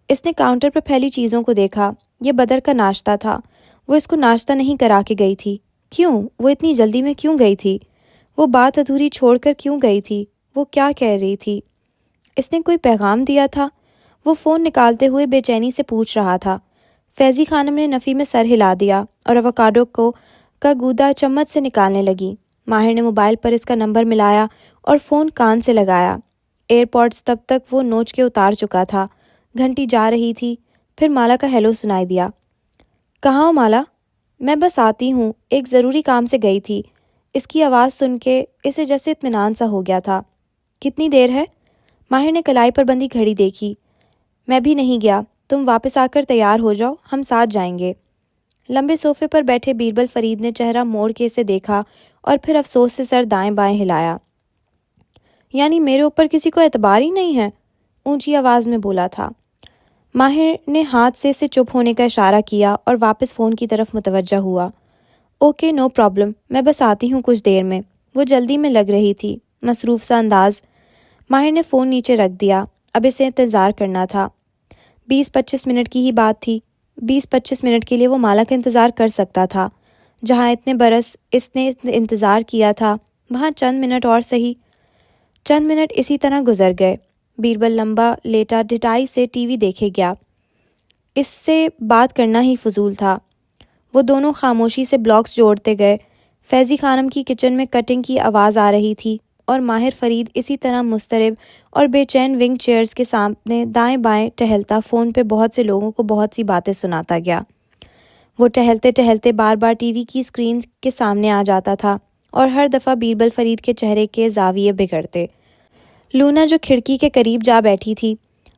اس نے کاؤنٹر پر پھیلی چیزوں کو دیکھا۔ یہ بدر کا ناشتہ تھا۔ وہ اس کو ناشتہ نہیں کرا کے گئی تھی۔ کیوں؟ وہ اتنی جلدی میں کیوں گئی تھی؟ وہ بات ادھوری چھوڑ کر کیوں گئی تھی؟ وہ کیا کہہ رہی تھی؟ اس نے کوئی پیغام دیا تھا؟ وہ فون نکالتے ہوئے بے چینی سے پوچھ رہا تھا۔ فیضی خانم نے نفی میں سر ہلا دیا اور ایووکاڈو کا گودا چمچ سے نکالنے لگی۔ ماہر نے موبائل پر اس کا نمبر ملایا اور فون کان سے لگایا۔ ایئرپوڈز تب تک وہ نوچ کے اتار چکا تھا۔ گھنٹی جا رہی تھی، پھر مالا کا ہیلو سنائی دیا۔ کہاں ہو مالا؟ میں بس آتی ہوں، ایک ضروری کام سے گئی تھی۔ اس کی آواز سن کے اسے جیسے اطمینان سا ہو گیا تھا۔ کتنی دیر ہے؟ ماہر نے کلائی پر بندھی گھڑی دیکھی۔ میں بھی نہیں گیا، تم واپس آ کر تیار ہو جاؤ، ہم ساتھ جائیں گے۔ لمبے صوفے پر بیٹھے بیربل فرید نے چہرہ موڑ کے اسے دیکھا اور پھر افسوس سے سر دائیں بائیں ہلایا۔ یعنی میرے اوپر کسی کو اعتبار ہی نہیں ہے؟ اونچی آواز میں بولا تھا۔ ماہر نے ہاتھ سے اسے چپ ہونے کا اشارہ کیا اور واپس فون کی طرف متوجہ ہوا۔ اوکے، نو پرابلم، میں بس آتی ہوں کچھ دیر میں۔ وہ جلدی میں لگ رہی تھی، مصروف سا انداز۔ ماہر نے فون نیچے رکھ دیا۔ اب اسے انتظار کرنا تھا۔ 20-25 منٹ کی ہی بات تھی۔ 20-25 منٹ کے لیے وہ مالا کا انتظار کر سکتا تھا۔ جہاں اتنے برس اس نے انتظار کیا تھا، وہاں چند منٹ اور سہی۔ چند منٹ اسی طرح گزر گئے۔ بیربل لمبا لیٹا ڈٹائی سے ٹی وی دیکھے گیا۔ اس سے بات کرنا ہی فضول تھا۔ وہ دونوں خاموشی سے بلاکس جوڑتے گئے۔ فیضی خانم کی کچن میں کٹنگ کی آواز آ رہی تھی اور ماہر فرید اسی طرح مضطرب اور بے چین ونگ چیئرز کے سامنے دائیں بائیں ٹہلتا فون پہ بہت سے لوگوں کو بہت سی باتیں سناتا گیا۔ وہ ٹہلتے ٹہلتے بار بار ٹی وی کی اسکرین کے سامنے آ جاتا تھا اور ہر دفعہ بیربل فرید کے چہرے کے زاویے بگڑتے۔ لونا جو کھڑکی کے قریب جا بیٹھی تھی،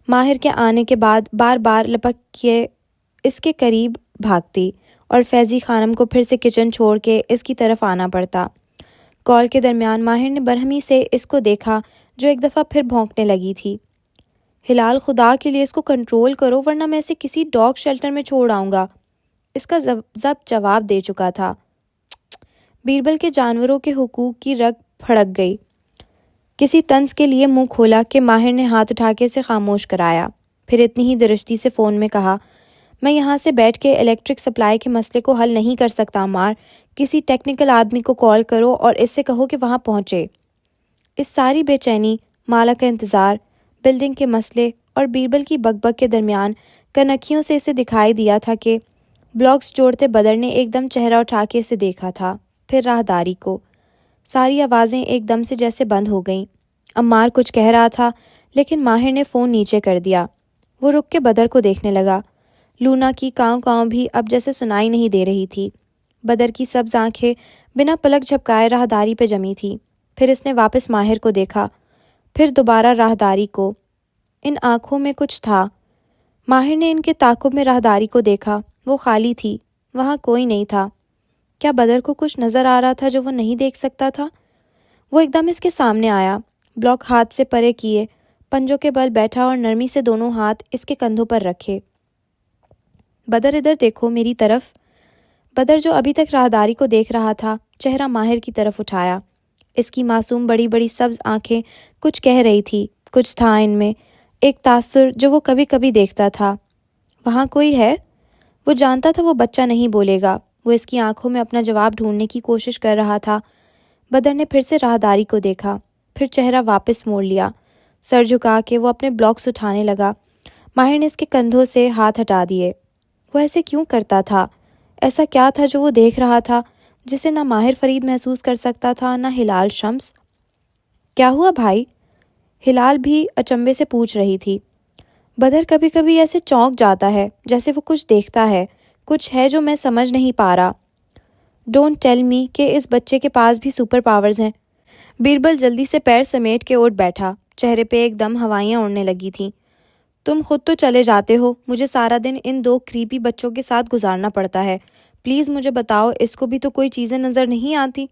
ماہر کے آنے کے بعد بار بار لپک کے اس کے قریب بھاگتی اور فیضی خانم کو پھر سے کچن چھوڑ کے اس کی طرف آنا پڑتا۔ کال کے درمیان ماہر نے برہمی سے اس کو دیکھا جو ایک دفعہ پھر بھونکنے لگی تھی۔ ہلال، خدا کے لیے اس کو کنٹرول کرو ورنہ میں اسے کسی ڈاگ شیلٹر میں چھوڑ آؤں گا۔ اس کا ضبط جواب دے چکا تھا۔ بیربل کے جانوروں کے حقوق کی رگ پھڑک گئی۔ کسی طنز کے لیے منہ کھولا کہ ماہر نے ہاتھ اٹھا کے اسے خاموش کرایا، پھر اتنی ہی درشتی سے فون میں کہا، میں یہاں سے بیٹھ کے الیکٹرک سپلائی کے مسئلے کو حل نہیں کر سکتا عمار، کسی ٹیکنیکل آدمی کو کال کرو اور اس سے کہو کہ وہاں پہنچے۔ اس ساری بے چینی، مالا کا انتظار، بلڈنگ کے مسئلے اور بیربل کی بک بک کے درمیان کنکھیوں سے اسے دکھائی دیا تھا کہ بلاکس جوڑتے بدر نے ایک دم چہرہ اٹھا کے اسے دیکھا تھا، پھر راہداری کو۔ ساری آوازیں ایک دم سے جیسے بند ہو گئیں۔ عمار کچھ کہہ رہا تھا لیکن ماہر نے فون نیچے کر دیا۔ وہ رک کے بدر کو دیکھنے لگا۔ لونا کی کاؤں کاؤں بھی اب جیسے سنائی نہیں دے رہی تھی۔ بدر کی سبز آنکھیں بنا پلک جھپکائے راہداری پہ جمی تھی۔ پھر اس نے واپس ماہر کو دیکھا، پھر دوبارہ راہداری کو۔ ان آنکھوں میں کچھ تھا۔ ماہر نے ان کے تعاقب میں راہداری کو دیکھا۔ وہ خالی تھی، وہاں کوئی نہیں تھا۔ کیا بدر کو کچھ نظر آ رہا تھا جو وہ نہیں دیکھ سکتا تھا؟ وہ ایک دم اس کے سامنے آیا، بلاک ہاتھ سے پرے کیے، پنجوں کے بل بیٹھا اور نرمی سے دونوں ہاتھ اس کے کندھوں پر رکھے۔ بدر ادھر دیکھو، میری طرف۔ بدر جو ابھی تک راہداری کو دیکھ رہا تھا، چہرہ ماہر کی طرف اٹھایا۔ اس کی معصوم بڑی بڑی سبز آنکھیں کچھ کہہ رہی تھی، کچھ تھا ان میں، ایک تاثر جو وہ کبھی کبھی دیکھتا تھا۔ وہاں کوئی ہے؟ وہ جانتا تھا وہ بچہ نہیں بولے گا۔ وہ اس کی آنکھوں میں اپنا جواب ڈھونڈنے کی کوشش کر رہا تھا۔ بدر نے پھر سے راہداری کو دیکھا، پھر چہرہ واپس موڑ لیا۔ سر جھکا کے وہ اپنے بلاکس اٹھانے لگا۔ ماہر نے اس کے کندھوں سے ہاتھ ہٹا دیے۔ وہ ایسے کیوں کرتا تھا؟ ایسا کیا تھا جو وہ دیکھ رہا تھا جسے نہ ماہر فرید محسوس کر سکتا تھا نہ ہلال شمس؟ کیا ہوا بھائی؟ ہلال بھی اچنبے سے پوچھ رہی تھی۔ بدر کبھی کبھی ایسے چونک جاتا ہے جیسے وہ کچھ دیکھتا ہے، کچھ ہے جو میں سمجھ نہیں پا رہا۔ ڈونٹ ٹیل می کہ اس بچے کے پاس بھی سپر پاورز ہیں۔ بیربل جلدی سے پیر سمیٹ کے اٹھ بیٹھا، چہرے پہ ایک دم ہوائیاں اڑنے لگی تھیں۔ تم خود تو چلے جاتے ہو، مجھے سارا دن ان دو کریپی بچوں کے ساتھ گزارنا پڑتا ہے۔ پلیز مجھے بتاؤ، اس کو بھی تو کوئی چیزیں نظر نہیں آتی؟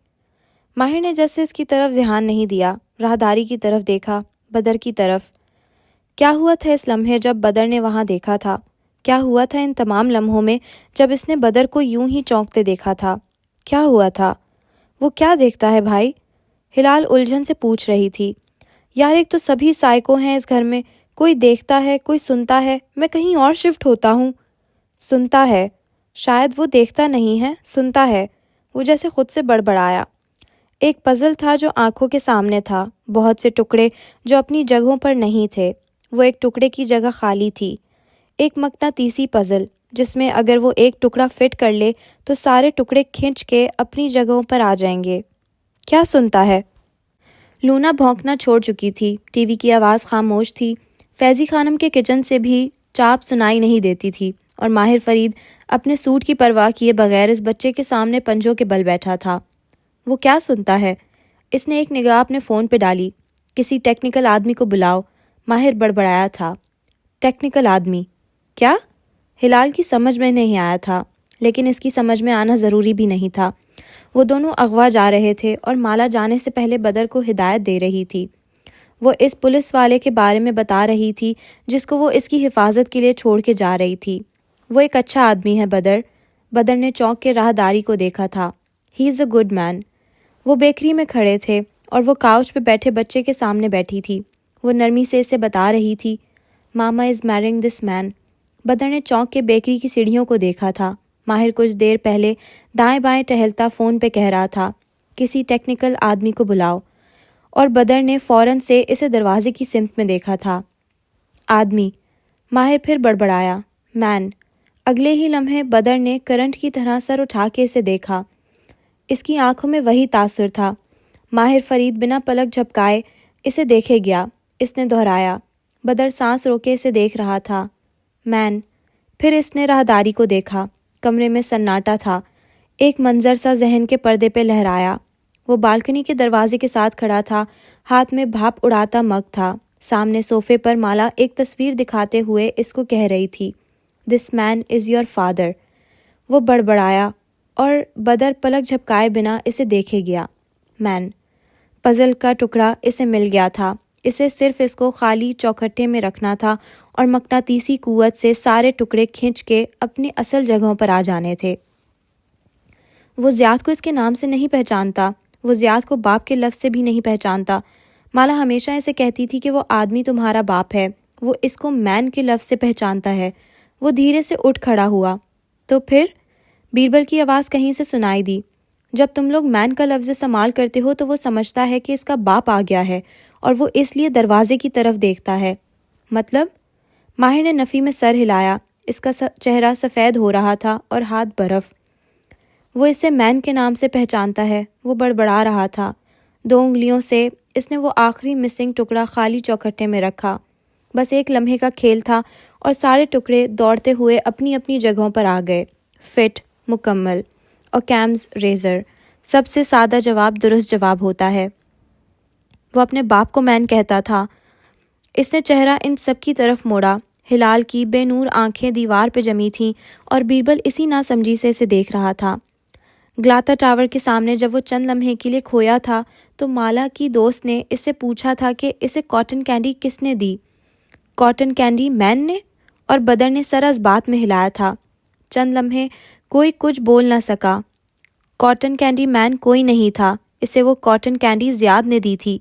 ماہر نے جیسے اس کی طرف دھیان نہیں دیا، راہداری کی طرف دیکھا، بدر کی طرف۔ کیا ہوا تھا اس لمحے جب بدر نے وہاں دیکھا تھا؟ کیا ہوا تھا ان تمام لمحوں میں جب اس نے بدر کو یوں ہی چونکتے دیکھا تھا؟ کیا ہوا تھا؟ وہ کیا دیکھتا ہے بھائی؟ ہلال الجھن سے پوچھ رہی تھی۔ یار ایک تو سبھی سائیکو ہیں اس گھر میں، کوئی دیکھتا ہے کوئی سنتا ہے، میں کہیں اور شفٹ ہوتا ہوں۔ سنتا ہے؟ شاید وہ دیکھتا نہیں ہے، سنتا ہے، وہ جیسے خود سے بڑبڑایا۔ ایک پزل تھا جو آنکھوں کے سامنے تھا، بہت سے ٹکڑے جو اپنی جگہوں پر نہیں تھے، وہ ایک ٹکڑے کی جگہ خالی تھی۔ ایک مقناطیسی پزل جس میں اگر وہ ایک ٹکڑا فٹ کر لے تو سارے ٹکڑے کھنچ کے اپنی جگہوں پر آ جائیں گے۔ کیا سنتا ہے؟ لونا بھونکنا چھوڑ چکی تھی، ٹی وی کی آواز خاموش تھی، فیضی خانم کے کچن سے بھی چاپ سنائی نہیں دیتی تھی، اور ماہر فرید اپنے سوٹ کی پرواہ کیے بغیر اس بچے کے سامنے پنجوں کے بل بیٹھا تھا۔ وہ کیا سنتا ہے؟ اس نے ایک نگاہ اپنے فون پہ ڈالی۔ کسی ٹیکنیکل آدمی کو بلاؤ، ماہر بڑبڑایا تھا۔ ٹیکنیکل آدمی؟ کیا؟ ہلال کی سمجھ میں نہیں آیا تھا، لیکن اس کی سمجھ میں آنا ضروری بھی نہیں تھا۔ وہ دونوں اغوا جا رہے تھے اور مالا جانے سے پہلے بدر کو ہدایت دے رہی تھی۔ وہ اس پولیس والے کے بارے میں بتا رہی تھی جس کو وہ اس کی حفاظت کے لیے چھوڑ کے جا رہی تھی۔ وہ ایک اچھا آدمی ہے بدر۔ بدر نے چونک کے راہداری کو دیکھا تھا۔ ہی از اے گڈ مین۔ وہ بیکری میں کھڑے تھے اور وہ کاؤچ پہ بیٹھے بچے کے سامنے بیٹھی تھی۔ وہ نرمی سے اسے بتا رہی تھی، ماما از میرنگ دس مین۔ بدر نے چونک کے بیکری کی سیڑھیوں کو دیکھا تھا۔ ماہر کچھ دیر پہلے دائیں بائیں ٹہلتا فون پہ کہہ رہا تھا، کسی ٹیکنیکل آدمی کو بلاؤ، اور بدر نے فوراً سے اسے دروازے کی سمت میں دیکھا تھا۔ آدمی؟ ماہر پھر بڑبڑایا، مین۔ اگلے ہی لمحے بدر نے کرنٹ کی طرح سر اٹھا کے اسے دیکھا۔ اس کی آنکھوں میں وہی تاثر تھا۔ ماہر فرید بنا پلک جھپکائے اسے دیکھے گیا۔ اس نے دہرایا۔ بدر سانس روکے اسے دیکھ رہا تھا۔ مین۔ پھر اس نے راہداری کو دیکھا۔ کمرے میں سناٹا تھا۔ ایک منظر سا ذہن کے پردے پہ لہرایا۔ وہ بالکنی کے دروازے کے ساتھ کھڑا تھا، ہاتھ میں بھاپ اڑاتا مگ تھا۔ سامنے صوفے پر مالا ایک تصویر دکھاتے ہوئے اس کو کہہ رہی تھی، دس مین از یور فادر۔ وہ بڑبڑایا اور بدر پلک جھپکائے بنا اسے دیکھے گیا۔ مین۔ پزل کا ٹکڑا اسے مل گیا تھا۔ اسے صرف اس کو خالی چوکھٹے میں رکھنا تھا اور مقناطیسی قوت سے سارے ٹکڑے کھنچ کے اپنی اصل جگہوں پر آ جانے تھے۔ وہ زیاد کو اس کے نام سے نہیں پہچانتا، وہ زیاد کو باپ کے لفظ سے بھی نہیں پہچانتا۔ مالا ہمیشہ اسے کہتی تھی کہ وہ آدمی تمہارا باپ ہے، وہ اس کو مین کے لفظ سے پہچانتا ہے۔ وہ دھیرے سے اٹھ کھڑا ہوا۔ تو پھر؟ بیربل کی آواز کہیں سے سنائی دی، جب تم لوگ مین کا لفظ استعمال کرتے ہو تو وہ سمجھتا ہے کہ اس کا باپ آ گیا ہے اور وہ اس لیے دروازے کی طرف دیکھتا ہے۔ مطلب؟ ماہر نے نفی میں سر ہلایا۔ اس کا چہرہ سفید ہو رہا تھا اور ہاتھ برف۔ وہ اسے مین کے نام سے پہچانتا ہے، وہ بڑبڑا رہا تھا۔ 2 انگلیوں سے اس نے وہ آخری مسنگ ٹکڑا خالی چوکھٹے میں رکھا۔ بس ایک لمحے کا کھیل تھا اور سارے ٹکڑے دوڑتے ہوئے اپنی اپنی جگہوں پر آ گئے، فٹ، مکمل۔ اور کیمز ریزر، سب سے سادہ جواب درست جواب ہوتا ہے۔ وہ اپنے باپ کو مین کہتا تھا۔ اس نے چہرہ ان سب کی طرف موڑا۔ ہلال کی بے نور آنکھیں دیوار پہ جمی تھیں اور بیربل اسی ناسمجھی سے اسے دیکھ رہا تھا۔ گلاتا ٹاور کے سامنے جب وہ چند لمحے کے لیے کھویا تھا تو مالا کی دوست نے اس سے پوچھا تھا کہ اسے کاٹن کینڈی کس نے دی؟ کاٹن کینڈی مین نے؟ اور بدر نے سر اس بات میں ہلایا تھا۔ چند لمحے کوئی کچھ بول نہ سکا۔ کاٹن کینڈی مین کوئی نہیں تھا، اسے وہ کاٹن کینڈی زیاد نے دی تھی۔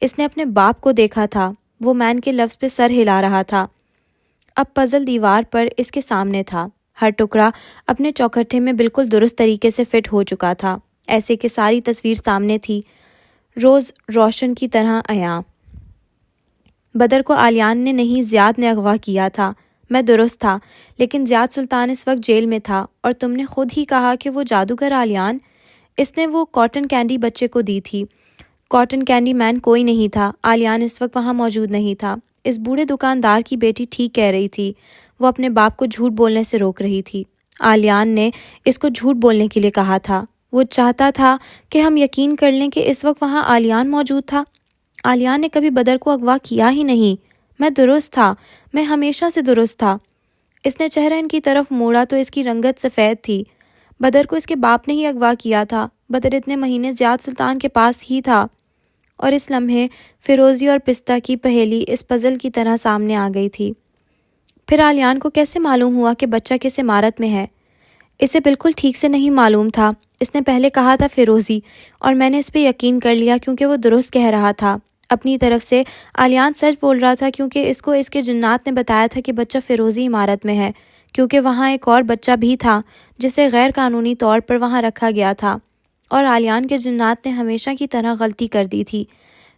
اس نے اپنے باپ کو دیکھا تھا، وہ مین کے لفظ پہ سر ہلا رہا تھا۔ اب پزل دیوار پر اس کے سامنے تھا، ہر ٹکڑا اپنے چوکھٹے میں بالکل درست طریقے سے فٹ ہو چکا تھا، ایسے کہ ساری تصویر سامنے تھی، روز روشن کی طرح عیاں۔ بدر کو آلیان نے نہیں، زیاد نے اغوا کیا تھا۔ میں درست تھا، لیکن زیاد سلطان اس وقت جیل میں تھا، اور تم نے خود ہی کہا کہ وہ جادوگر آلیان، اس نے وہ کاٹن کینڈی بچے کو دی تھی۔ کاٹن کینڈی مین کوئی نہیں تھا، آلیان اس وقت وہاں موجود نہیں تھا۔ اس بوڑھے دکاندار کی بیٹی ٹھیک کہہ رہی تھی، وہ اپنے باپ کو جھوٹ بولنے سے روک رہی تھی۔ آلیان نے اس کو جھوٹ بولنے کے لیے کہا تھا، وہ چاہتا تھا کہ ہم یقین کر لیں کہ اس وقت وہاں آلیان موجود تھا۔ آلیان نے کبھی بدر کو اغوا کیا ہی نہیں۔ میں درست تھا، میں ہمیشہ سے درست تھا۔ اس نے چہرہ ان کی طرف موڑا تو اس کی رنگت سفید تھی۔ بدر کو اس کے باپ نے ہی اغوا کیا تھا، بدر اتنے مہینے زیاد سلطان کے پاس ہی تھا۔ اور اس لمحے فیروزی اور پستہ کی پہیلی اس پزل کی طرح سامنے آ گئی تھی۔ پھر آلیان کو کیسے معلوم ہوا کہ بچہ کس عمارت میں ہے؟ اسے بالکل ٹھیک سے نہیں معلوم تھا۔ اس نے پہلے کہا تھا فیروزی، اور میں نے اس پہ یقین کر لیا کیونکہ وہ درست کہہ رہا تھا۔ اپنی طرف سے آلیان سچ بول رہا تھا کیونکہ اس کو اس کے جنات نے بتایا تھا کہ بچہ فیروزی عمارت میں ہے، کیونکہ وہاں ایک اور بچہ بھی تھا جسے غیر قانونی طور پر وہاں رکھا گیا تھا، اور آلیان کے جنات نے ہمیشہ کی طرح غلطی کر دی تھی۔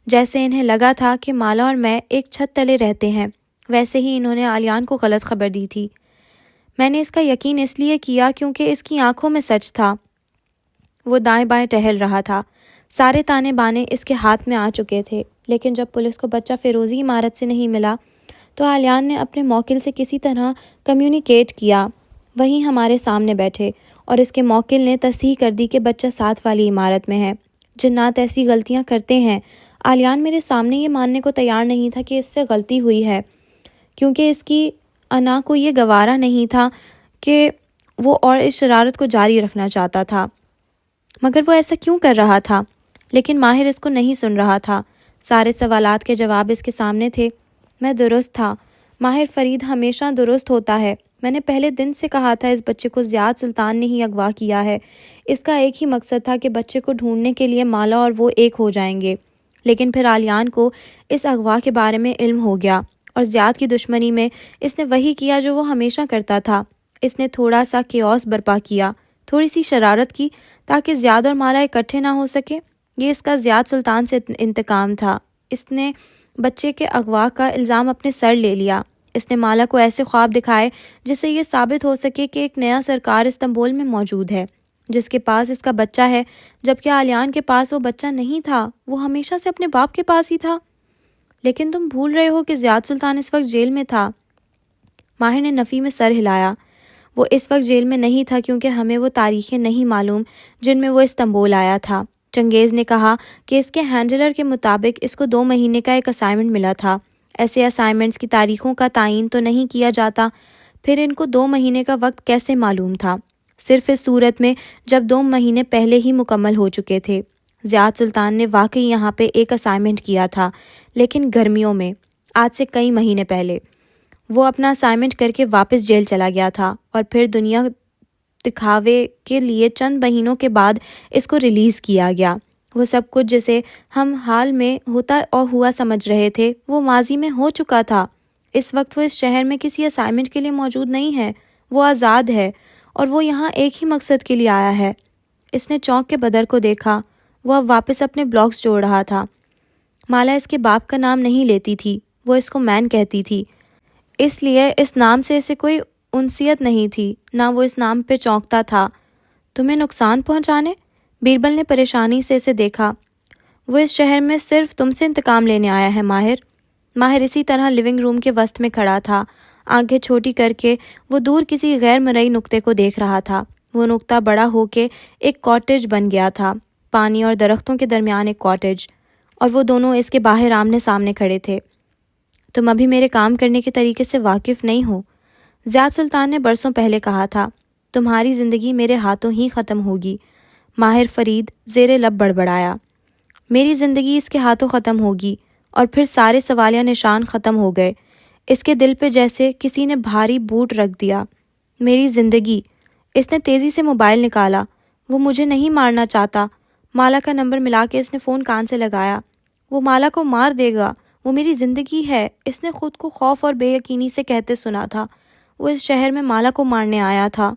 جیسے انہیں لگا تھا کہ مالا اور میں ایک چھت تلے رہتے ہیں، ویسے ہی انہوں نے آلیان کو غلط خبر دی تھی۔ میں نے اس کا یقین اس لیے کیا کیونکہ اس کی آنکھوں میں سچ تھا۔ وہ دائیں بائیں ٹہل رہا تھا، سارے تانے بانے اس کے ہاتھ میں آ چکے تھے، لیکن جب پولیس کو بچہ فیروزی عمارت سے نہیں ملا تو آلیان نے اپنے موکل سے کسی طرح کمیونیکیٹ کیا، وہیں ہمارے سامنے بیٹھے، اور اس کے موکل نے تصحیح کر دی کہ بچہ ساتھ والی عمارت میں ہے۔ جنات ایسی غلطیاں کرتے ہیں۔ آلیان میرے سامنے یہ ماننے کو تیار نہیں تھا کہ اس سے غلطی ہوئی ہے، کیونکہ اس کی انا کو یہ گوارا نہیں تھا کہ وہ اور اس شرارت کو جاری رکھنا چاہتا تھا۔ مگر وہ ایسا کیوں کر رہا تھا؟ لیکن ماہر اس کو نہیں سن رہا تھا۔ سارے سوالات کے جواب اس کے سامنے تھے۔ میں درست تھا۔ ماہر فرید ہمیشہ درست ہوتا ہے۔ میں نے پہلے دن سے کہا تھا اس بچے کو زیاد سلطان نے ہی اغوا کیا ہے۔ اس کا ایک ہی مقصد تھا کہ بچے کو ڈھونڈنے کے لیے مالا اور وہ ایک ہو جائیں گے۔ لیکن پھر آلیان کو اس اغوا کے بارے میں علم ہو گیا، اور زیاد کی دشمنی میں اس نے وہی کیا جو وہ ہمیشہ کرتا تھا۔ اس نے تھوڑا سا کیوس برپا کیا، تھوڑی سی شرارت کی، تاکہ زیاد اور مالا اکٹھے نہ ہو سکے۔ یہ اس کا زیاد سلطان سے انتقام تھا۔ اس نے بچے کے اغوا کا الزام اپنے سر لے لیا۔ اس نے مالا کو ایسے خواب دکھائے جس سے یہ ثابت ہو سکے کہ ایک نیا سرکار استنبول میں موجود ہے جس کے پاس اس کا بچہ ہے، جبکہ آلیان کے پاس وہ بچہ نہیں تھا، وہ ہمیشہ سے اپنے باپ کے پاس ہی تھا۔ لیکن تم بھول رہے ہو کہ زیاد سلطان اس وقت جیل میں تھا۔ ماہر نے نفی میں سر ہلایا۔ وہ اس وقت جیل میں نہیں تھا کیونکہ ہمیں وہ تاریخیں نہیں معلوم جن میں وہ استنبول آیا تھا۔ چنگیز نے کہا کہ اس کے ہینڈلر کے مطابق اس کو 2 مہینے کا ایک اسائنمنٹ ملا تھا۔ ایسے اسائنمنٹس کی تاریخوں کا تعین تو نہیں کیا جاتا، پھر ان کو 2 مہینے کا وقت کیسے معلوم تھا؟ صرف اس صورت میں جب 2 مہینے پہلے ہی مکمل ہو چکے تھے۔ زیاد سلطان نے واقعی یہاں پہ ایک اسائنمنٹ کیا تھا، لیکن گرمیوں میں، آج سے کئی مہینے پہلے۔ وہ اپنا اسائنمنٹ کر کے واپس جیل چلا گیا تھا، اور پھر دنیا دکھاوے کے لیے چند مہینوں کے بعد اس کو ریلیز کیا گیا۔ وہ سب کچھ جسے ہم حال میں ہوتا اور ہوا سمجھ رہے تھے وہ ماضی میں ہو چکا تھا۔ اس وقت وہ اس شہر میں کسی اسائنمنٹ کے لیے موجود نہیں ہے، وہ آزاد ہے، اور وہ یہاں ایک ہی مقصد کے لیے آیا ہے۔ اس نے چونک کے بدر کو دیکھا، وہ اب واپس اپنے بلاکس جوڑ رہا تھا۔ مالا اس کے باپ کا نام نہیں لیتی تھی، وہ اس کو مین کہتی تھی، اس لیے اس نام سے اسے کوئی انسیت نہیں تھی، نہ وہ اس نام پہ چونکتا تھا۔ تمہیں نقصان پہنچانے؟ بیربل نے پریشانی سے اسے دیکھا۔ وہ اس شہر میں صرف تم سے انتقام لینے آیا ہے ماہر۔ ماہر اسی طرح لیونگ روم کے وسط میں کھڑا تھا، آنکھیں چھوٹی کر کے وہ دور کسی غیر مرئی نقطے کو دیکھ رہا تھا۔ وہ نقطہ بڑا ہو کے ایک کاٹیج بن گیا تھا، پانی اور درختوں کے درمیان ایک کاٹیج، اور وہ دونوں اس کے باہر آمنے سامنے کھڑے تھے۔ تم ابھی میرے کام کرنے کے طریقے سے واقف نہیں ہو، زیاد سلطان نے برسوں پہلے کہا تھا۔ تمہاری زندگی میرے ہاتھوں ہی ختم ہوگی۔ ماہر فرید زیر لب بڑبڑایا۔ میری زندگی اس کے ہاتھوں ختم ہوگی، اور پھر سارے سوالیہ نشان ختم ہو گئے۔ اس کے دل پہ جیسے کسی نے بھاری بوٹ رکھ دیا۔ میری زندگی۔ اس نے تیزی سے موبائل نکالا۔ وہ مجھے نہیں مارنا چاہتا۔ مالا کا نمبر ملا کے اس نے فون کان سے لگایا۔ وہ مالا کو مار دے گا، وہ میری زندگی ہے، اس نے خود کو خوف اور بے یقینی سے کہتے سنا تھا۔ وہ اس شہر میں مالا کو مارنے آیا تھا،